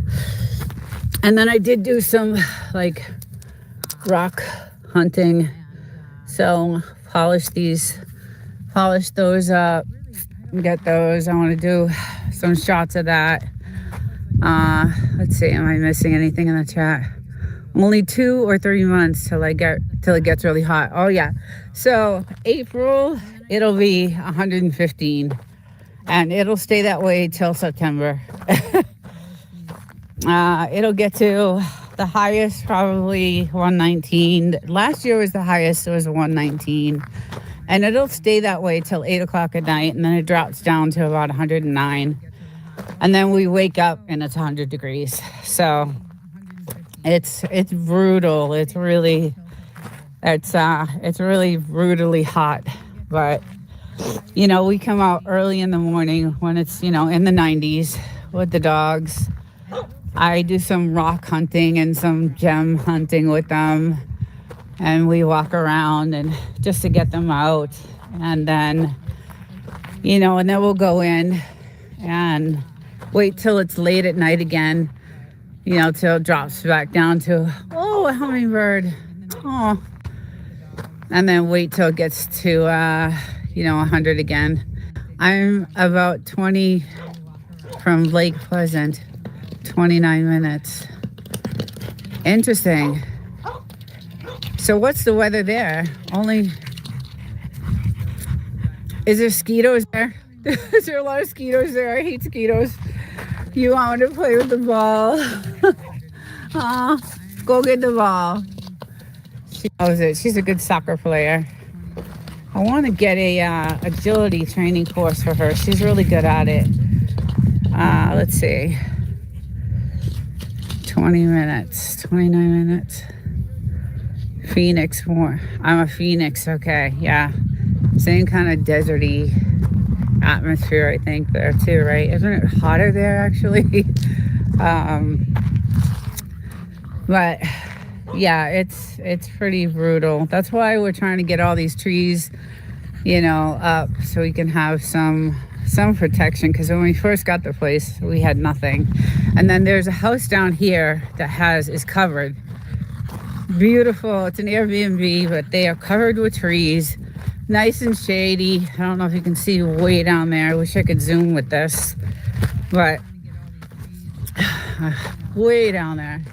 and then I did do some like rock hunting. So polish those up, get those. I want to do some shots of that. Let's see, am I missing anything in the chat? Only 2 or 3 months till it gets really hot. Oh yeah. So April, it'll be 115 and it'll stay that way till September. It'll get to the highest, probably 119. Last year was the highest, it was 119. And it'll stay that way till 8 o'clock at night. And then it drops down to about 109. And then we wake up and it's 100 degrees. So it's brutal. It's really brutally hot. But, you know, we come out early in the morning when it's, you know, in the 90s with the dogs. I do some rock hunting and some gem hunting with them. And we walk around and just to get them out. And then, you know, and then we'll go in and wait till it's late at night again, you know, till it drops back down to, oh, a hummingbird. Oh. And then wait till it gets to, 100 again. I'm about 20 from Lake Pleasant, 29 minutes. Interesting. So what's the weather there? Is there mosquitoes there? Is there a lot of mosquitoes there? I hate mosquitoes. You want me to play with the ball? Go get the ball. She knows it. She's a good soccer player. I want to get a agility training course for her. She's really good at it. Let's see. 20 minutes, 29 minutes. Phoenix more. I'm a Phoenix. Okay. Yeah. Same kind of deserty atmosphere, I think, there too, right? Isn't it hotter there actually? But yeah, it's pretty brutal. That's why we're trying to get all these trees, you know, up so we can have some protection, because when we first got the place we had nothing. And then there's a house down here that is covered. Beautiful. It's an Airbnb, but they are covered with trees. Nice and shady. I don't know if you can see way down there. I wish I could zoom with this. But way down there.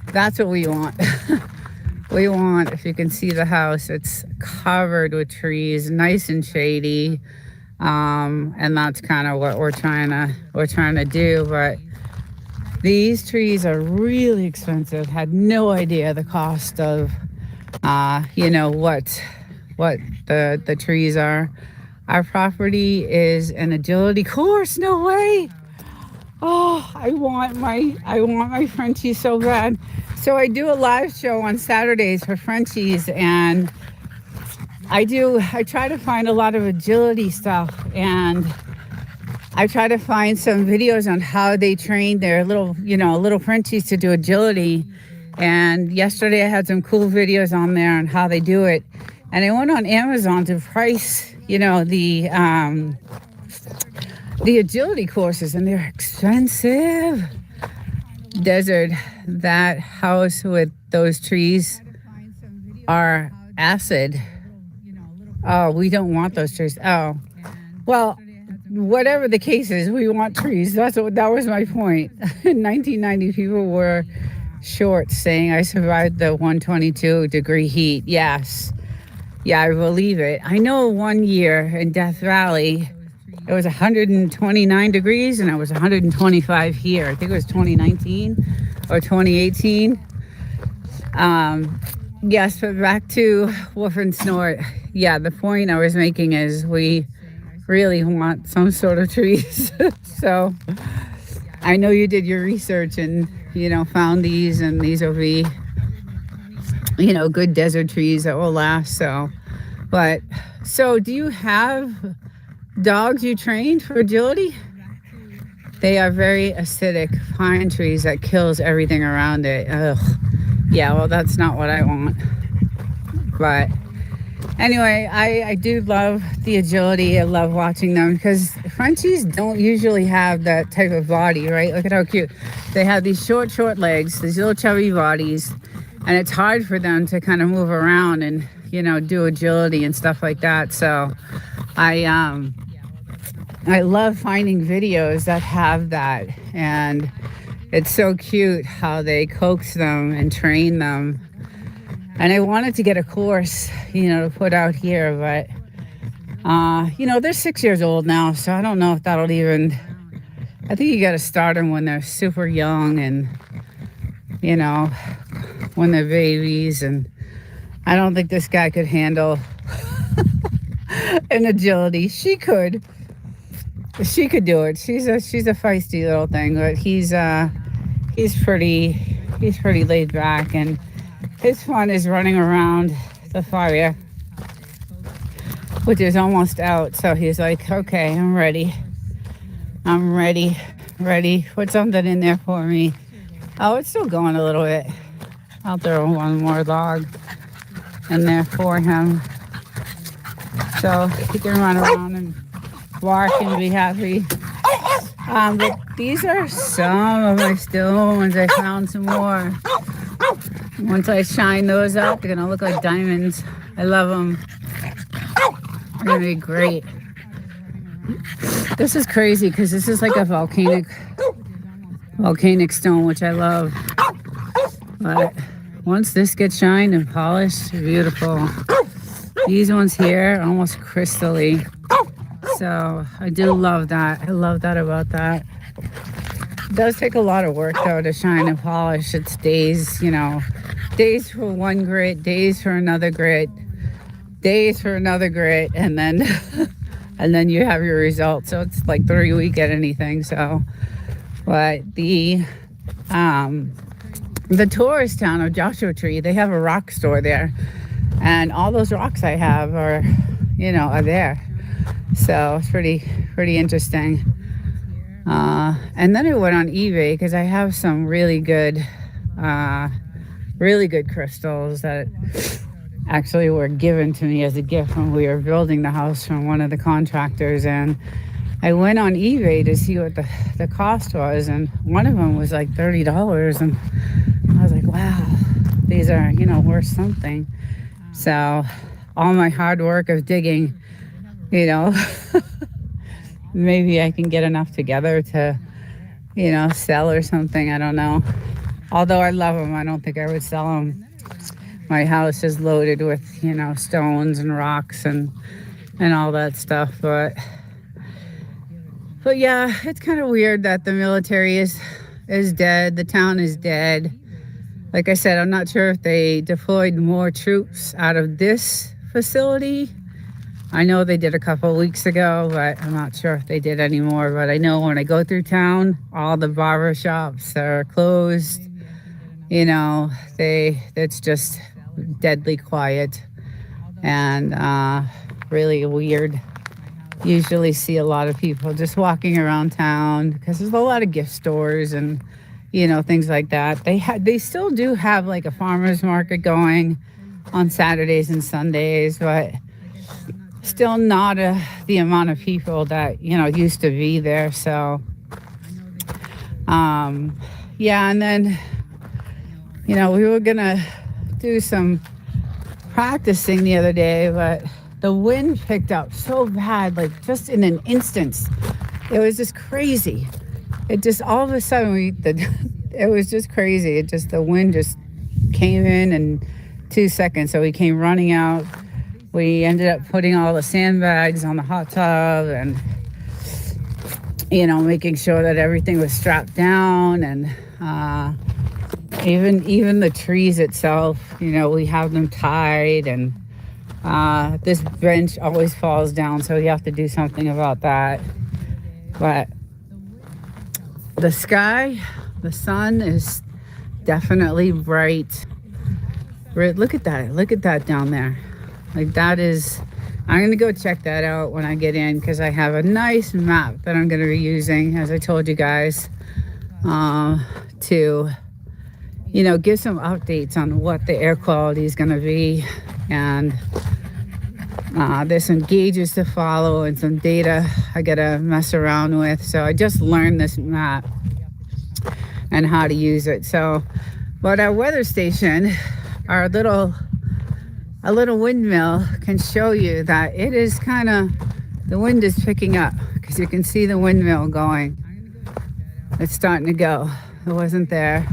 That's what we want. We want, if you can see the house, it's covered with trees, nice and shady. And that's kind of what we're trying to do. But these trees are really expensive. Had no idea the cost of what the trees are. Our property is an agility course. No way. Oh, I want my Frenchies so bad. So I do a live show on Saturdays for Frenchies, and I try to find a lot of agility stuff, and I try to find some videos on how they train their little Frenchies to do agility. And yesterday I had some cool videos on there on how they do it. And I went on Amazon to price, the agility courses, and they're expensive. Desert, that house with those trees are acid. Oh, we don't want those trees. Oh, well, whatever the case is, we want trees. That was my point. In 1990, people were short saying I survived the 122-degree heat. Yes. Yeah, I believe it. I know one year in Death Valley, it was 129 degrees and it was 125 here. I think it was 2019 or 2018. Yes, but back to Wolf and Snort. Yeah, the point I was making is we really want some sort of trees. So I know you did your research and, found these, and these will be, good desert trees that will last. So do you have dogs you trained for agility? They are very acidic pine trees that kills everything around it. Ugh. Yeah, well, that's not what I want. But anyway, I do love the agility. I love watching them because Frenchies don't usually have that type of body, right? Look at how cute. They have these short legs, these little chubby bodies, and it's hard for them to kind of move around and, do agility and stuff like that. So I love finding videos that have that, and it's so cute how they coax them and train them. And I wanted to get a course, to put out here, but, they're 6 years old now, so I don't know if that'll even, I think you got to start them when they're super young and, when they're babies. And I don't think this guy could handle an agility. She could do it. She's a feisty little thing, but he's pretty laid back, and his fun is running around the fire, which is almost out. So he's like, okay, I'm ready. Put something in there for me. Oh, it's still going a little bit. I'll throw one more log in there for him, so he can run around and bark and be happy. But these are some of my still ones. I found some more. Once I shine those up, they're gonna look like diamonds. I love them. They're gonna be great. This is crazy because this is like a volcanic stone, which I love. But once this gets shined and polished, beautiful. These ones here are almost crystally. So I do love that. I love that about that. It does take a lot of work though to shine and polish. It's days, days for one grit, days for another grit, days for another grit, and then and then you have your result. So it's like 3 weeks at anything. So, but the tourist town of Joshua Tree, they have a rock store there, and all those rocks I have are there. So it's pretty interesting. And then I went on eBay because I have some really good crystals that actually were given to me as a gift when we were building the house from one of the contractors. And I went on eBay to see what the cost was, and one of them was like $30. And I was like, wow, these are, worth something. So all my hard work of digging, maybe I can get enough together to, sell or something. I don't know. Although I love them, I don't think I would sell them. My house is loaded with, stones and rocks and all that stuff. But yeah, it's kind of weird that the military is dead. The town is dead. Like I said, I'm not sure if they deployed more troops out of this facility. I know they did a couple of weeks ago, but I'm not sure if they did anymore. But I know when I go through town, all the barber shops are closed. It's just deadly quiet and really weird. Usually see a lot of people just walking around town because there's a lot of gift stores and things like that. They still do have like a farmer's market going on Saturdays and Sundays, but still not the amount of people that, used to be there. So, um, yeah, and then, we were going to do some practicing the other day, but the wind picked up so bad, like just in an instant. It was just crazy. It just all of a sudden it was just crazy. The wind just came in 2 seconds. So we came running out. We ended up putting all the sandbags on the hot tub and making sure that everything was strapped down, and even the trees itself, we have them tied, and this bench always falls down, so we have to do something about that. But the sky, the sun is definitely bright. Look at that down there. Like, that is, I'm going to go check that out when I get in, because I have a nice map that I'm going to be using, as I told you guys, to, give some updates on what the air quality is going to be. And there's some gauges to follow and some data I got to mess around with. So I just learned this map and how to use it. So, but our weather station, our little windmill, can show you that it is the wind is picking up, because you can see the windmill going. It's starting to go. It wasn't there.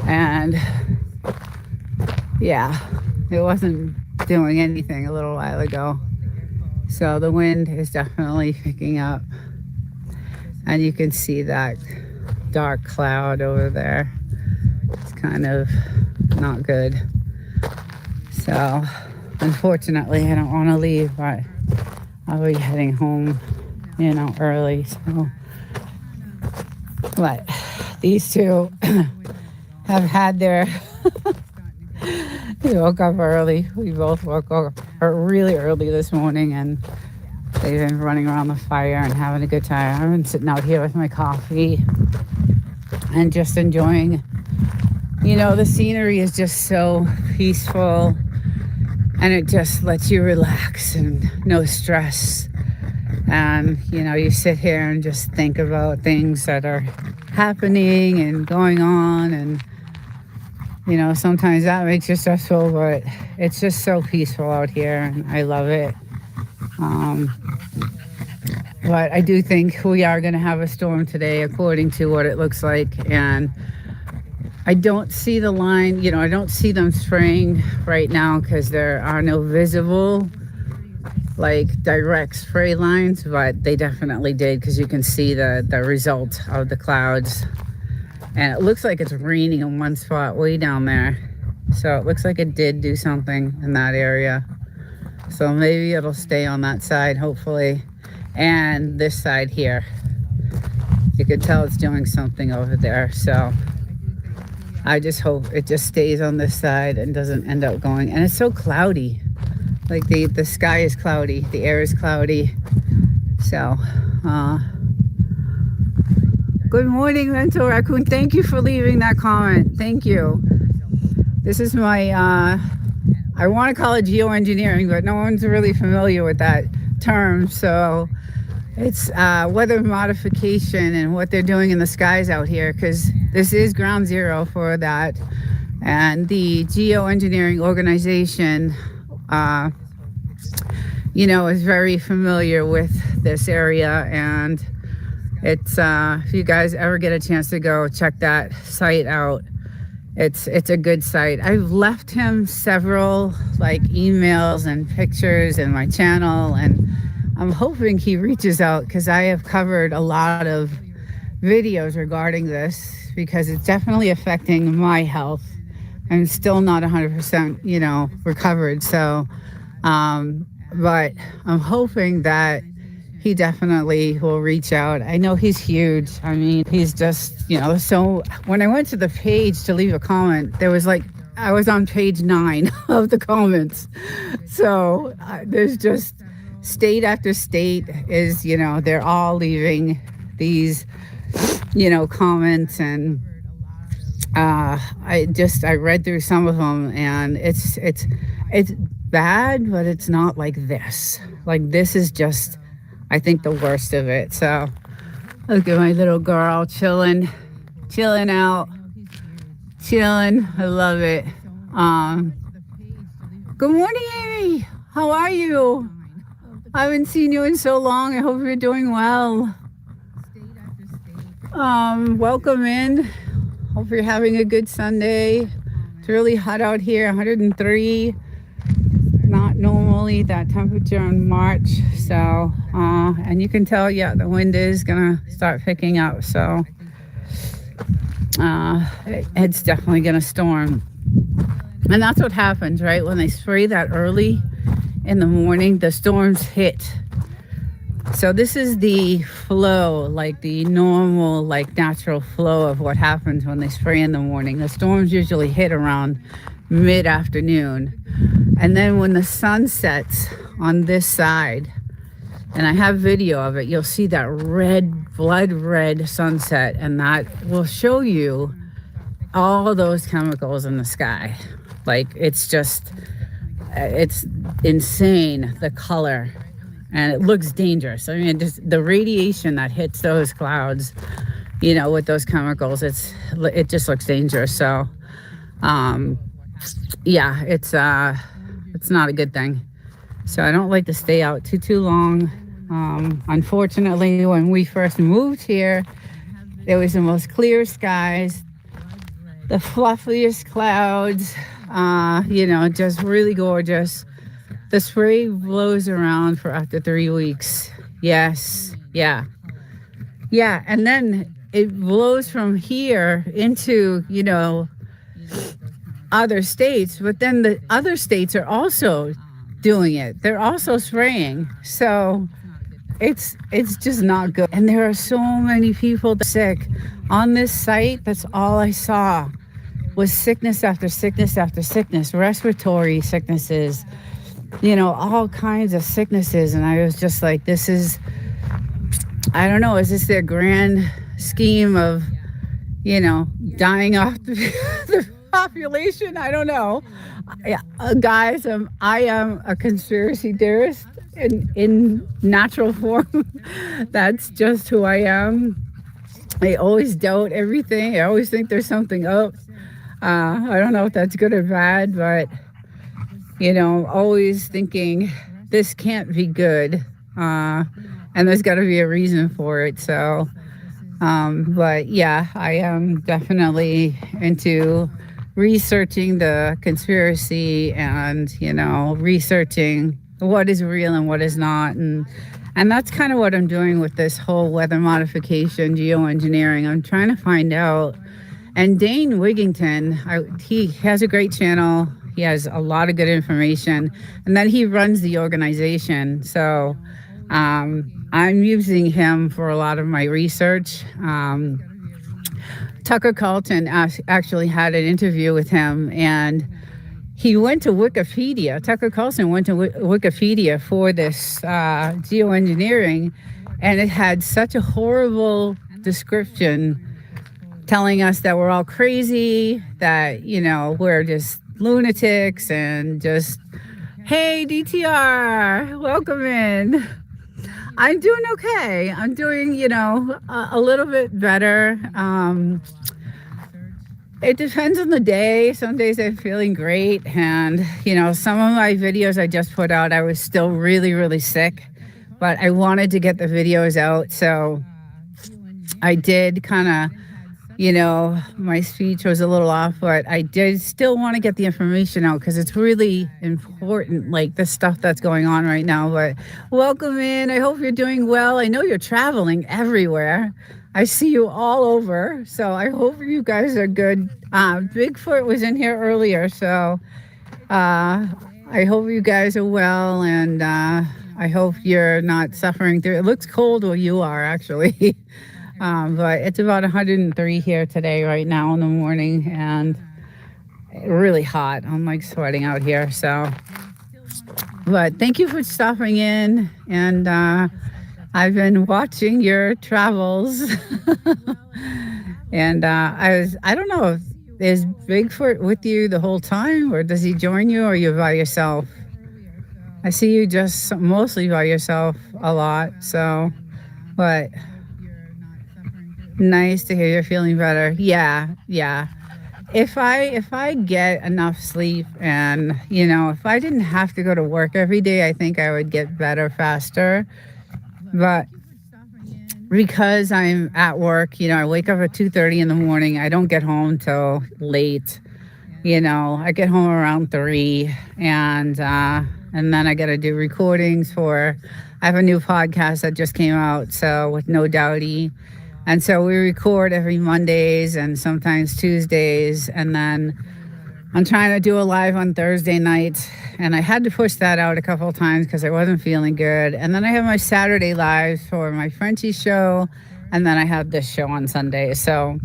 And yeah, it wasn't doing anything a little while ago. So the wind is definitely picking up. And you can see that dark cloud over there. It's kind of not good. So, unfortunately, I don't want to leave, but I'll be heading home, early. So, but these two have had their, they woke up early. We both woke up really early this morning, and they've been running around the fire and having a good time. I've been sitting out here with my coffee and just enjoying, the scenery is just so peaceful. And it just lets you relax and no stress. And, you sit here and just think about things that are happening and going on. And, sometimes that makes you stressful, but it's just so peaceful out here, and I love it. But I do think we are going to have a storm today, according to what it looks like. And I don't see the line, I don't see them spraying right now, because there are no visible, direct spray lines, but they definitely did, because you can see the result of the clouds. And it looks like it's raining in one spot way down there. So it looks like it did do something in that area. So maybe it'll stay on that side, hopefully. And this side here, you can tell it's doing something over there. So I just hope it just stays on this side and doesn't end up going. And it's so cloudy. Like the sky is cloudy, the air is cloudy. So, good morning, Mental Raccoon. Thank you for leaving that comment. Thank you. This is my, I want to call it geoengineering, but no one's really familiar with that term. So it's weather modification and what they're doing in the skies out here, because this is ground zero for that. And the geoengineering organization, is very familiar with this area. And it's, if you guys ever get a chance to go check that site out, it's a good site. I've left him several emails and pictures in my channel, and I'm hoping he reaches out, because I have covered a lot of videos regarding this, because it's definitely affecting my health. I'm still not 100%, recovered. So, but I'm hoping that he definitely will reach out. I know he's huge. I mean, he's just, so when I went to the page to leave a comment, there was I was on page 9 of the comments. So there's just state after state is, they're all leaving these, comments. And I read through some of them, and it's bad, but it's not like this. Like this is just, I think, the worst of it. So look at my little girl chilling out, chilling. I love it. Good morning, Amy. How are you? I haven't seen you in so long. I hope you're doing well. Welcome in. Hope you're having a good Sunday. It's really hot out here, 103. Not normally that temperature in March. So, and you can tell, yeah, the wind is gonna start picking up. So, it's definitely gonna storm. And that's what happens, right? When they spray that early in the morning, the storms hit. So this is the flow, like the normal, like natural flow of what happens when they spray in the morning. The storms usually hit around mid-afternoon. And then when the sun sets on this side, and I have video of it, you'll see that red, blood red sunset, and that will show you all those chemicals in the sky. Like it's just, it's insane, the color. And it looks dangerous. I mean, just the radiation that hits those clouds, you know, with those chemicals, it just looks dangerous. So, yeah, it's not a good thing. So I don't like to stay out too long. Unfortunately, when we first moved here, there was the most clear skies, the fluffiest clouds, you know, just really gorgeous. The spray blows around for up to 3 weeks. Yes. Yeah. Yeah. And then it blows from here into, you know, other states. But then the other states are also doing it. They're also spraying. So it's just not good. And there are so many people sick. On this site, that's all I saw was sickness after sickness after sickness, respiratory sicknesses, you know, all kinds of sicknesses. And I was just like, this is, I don't know, is this their grand scheme of, you know, dying off the population? I don't know. Guys, I am a conspiracy theorist in natural form. That's just who I am. I always doubt everything. I always think there's something up. I don't know if that's good or bad, but you know, always thinking this can't be good, and there's got to be a reason for it. So, but yeah, I am definitely into researching the conspiracy and, you know, researching what is real and what is not. And that's kind of what I'm doing with this whole weather modification, geoengineering. I'm trying to find out. And Dane Wigington, he has a great channel. He has a lot of good information, and then he runs the organization. So I'm using him for a lot of my research. Tucker Carlson actually had an interview with him, and he went to Wikipedia. Tucker Carlson went to Wikipedia for this geoengineering, and it had such a horrible description telling us that we're all crazy, that, you know, we're just lunatics, and just, hey, DTR, welcome in. I'm doing okay. I'm doing, you know, a little bit better. It depends on the day. Some days I'm feeling great. And, you know, some of my videos I just put out, I was still really, really sick, but I wanted to get the videos out. So I did kind of, you know, my speech was a little off, but I did still want to get the information out because it's really important, like the stuff that's going on right now. But welcome in. I hope you're doing well. I know you're traveling everywhere. I see you all over. So I hope you guys are good. Bigfoot was in here earlier. So I hope you guys are well. And I hope you're not suffering through. It looks cold where you are, actually. But it's about 103 here today, right now in the morning, and really hot. I'm like sweating out here. So, but thank you for stopping in. And I've been watching your travels. And I don't know, is Bigfoot with you the whole time, or does he join you, or are you by yourself? I see you just mostly by yourself a lot. So, but nice to hear you're feeling better. Yeah, yeah. If I get enough sleep and if I didn't have to go to work every day, I think I would get better faster. But because I'm at work, I wake up at 2:30 in the morning. I don't get home till late. I get home around 3, and then I got to do recordings for. I have a new podcast that just came out, so with No Doubty, and so we record every Mondays and sometimes Tuesdays, and then I'm trying to do a live on Thursday night, and I had to push that out a couple of times because I wasn't feeling good. And then I have my Saturday lives for my Frenchie show, and then I have this show on Sunday. So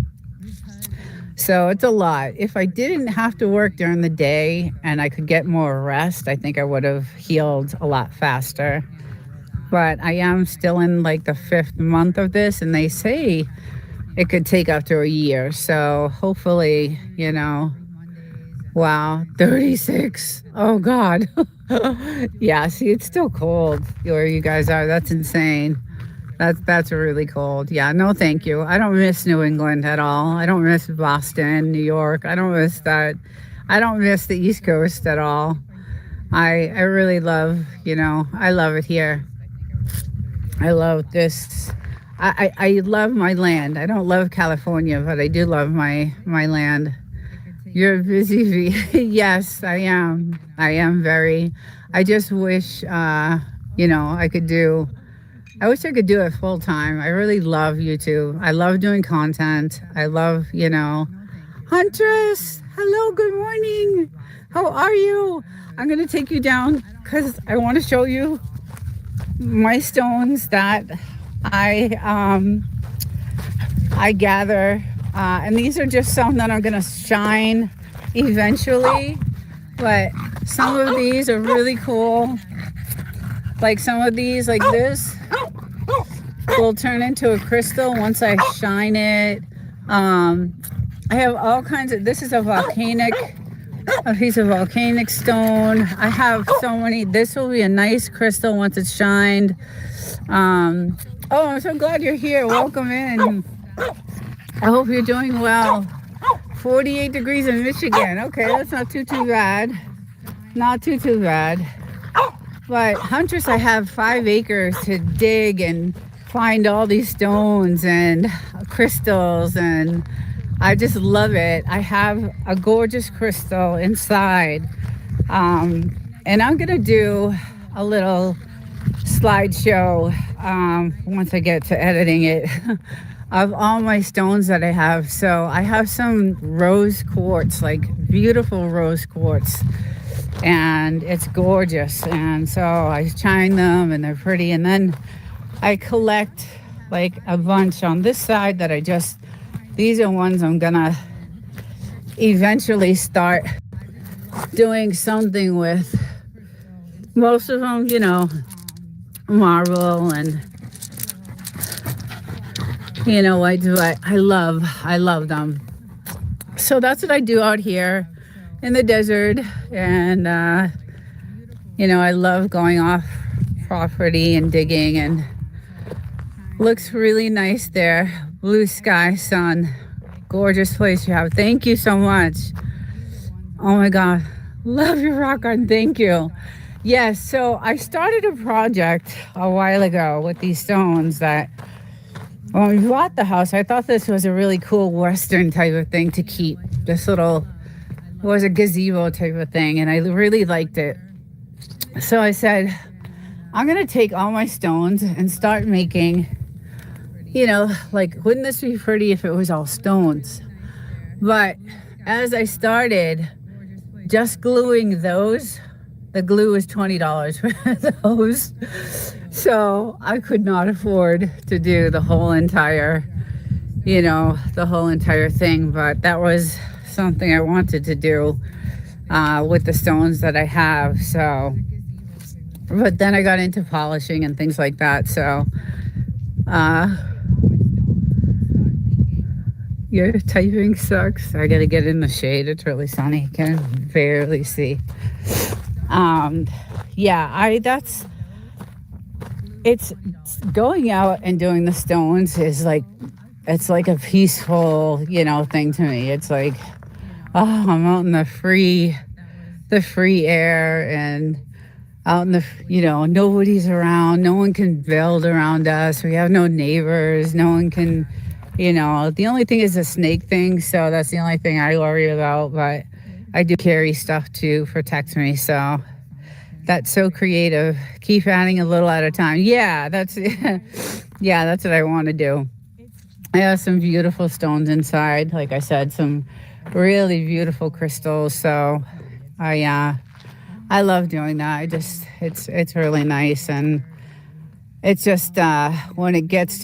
it's a lot. If I didn't have to work during the day and I could get more rest, I think I would have healed a lot faster. But I am still in like the 5th month of this, and they say it could take up to a year. So hopefully, wow, 36. Oh, God. Yeah, see, it's still cold where you guys are. That's insane. That's really cold. Yeah, no, thank you. I don't miss New England at all. I don't miss Boston, New York. I don't miss that. I don't miss the East Coast at all. I really love, I love it here. I love this. I love my land. I don't love California, but I do love my land. You're busy. Yes, I am. I am very. I just wish, I could do. I wish I could do it full time. I really love YouTube. I love doing content. I love, Huntress. Hello, good morning. How are you? I'm going to take you down because I want to show you my stones that I gather. And these are just some that I'm going to shine eventually. But some of these are really cool. Like some of these, like this, will turn into a crystal once I shine it. I have all kinds of, this is a piece of volcanic stone. I have so many. This will be a nice crystal once it's shined. Oh, I'm so glad you're here. Welcome in. I hope you're doing well. 48 degrees in Michigan. Okay, that's not too bad. Not too bad. But Huntress, I have 5 acres to dig and find all these stones and crystals, and I just love it. I have a gorgeous crystal inside. And I'm going to do a little slideshow once I get to editing it of all my stones that I have. So I have some rose quartz, like beautiful rose quartz, and it's gorgeous. And so I shine them and they're pretty. And then I collect like a bunch on this side that these are ones I'm gonna eventually start doing something with. Most of them, marble and I love them. So that's what I do out here in the desert. And I love going off property and digging, and looks really nice there. Blue sky, sun, gorgeous place you have. Thank you so much. Oh my God, love your rock garden. Thank you. Yes, so I started a project a while ago with these stones that when we bought the house, I thought this was a really cool Western type of thing to keep. This little was a gazebo type of thing, and I really liked it. So I said, I'm going to take all my stones and start making, wouldn't this be pretty if it was all stones? But as I started just gluing those, the glue was $20 for those. So I could not afford to do the whole entire thing. But that was something I wanted to do with the stones that I have. So, but then I got into polishing and things like that. So, your typing sucks. I gotta get in the shade. It's really sunny. Can barely see. Yeah, I that's it's going out and doing the stones is like it's like a peaceful, thing to me. It's like, oh, I'm out in the free air and out in nobody's around. No one can build around us. We have no neighbors. No one can, the only thing is the snake thing. So that's the only thing I worry about. But I do carry stuff to protect me. So that's so creative. Keep adding a little at a time. Yeah, that's yeah, that's what I want to do. I have some beautiful stones inside. Like I said, some really beautiful crystals. So I love doing that. It's really nice, and it's just when it gets to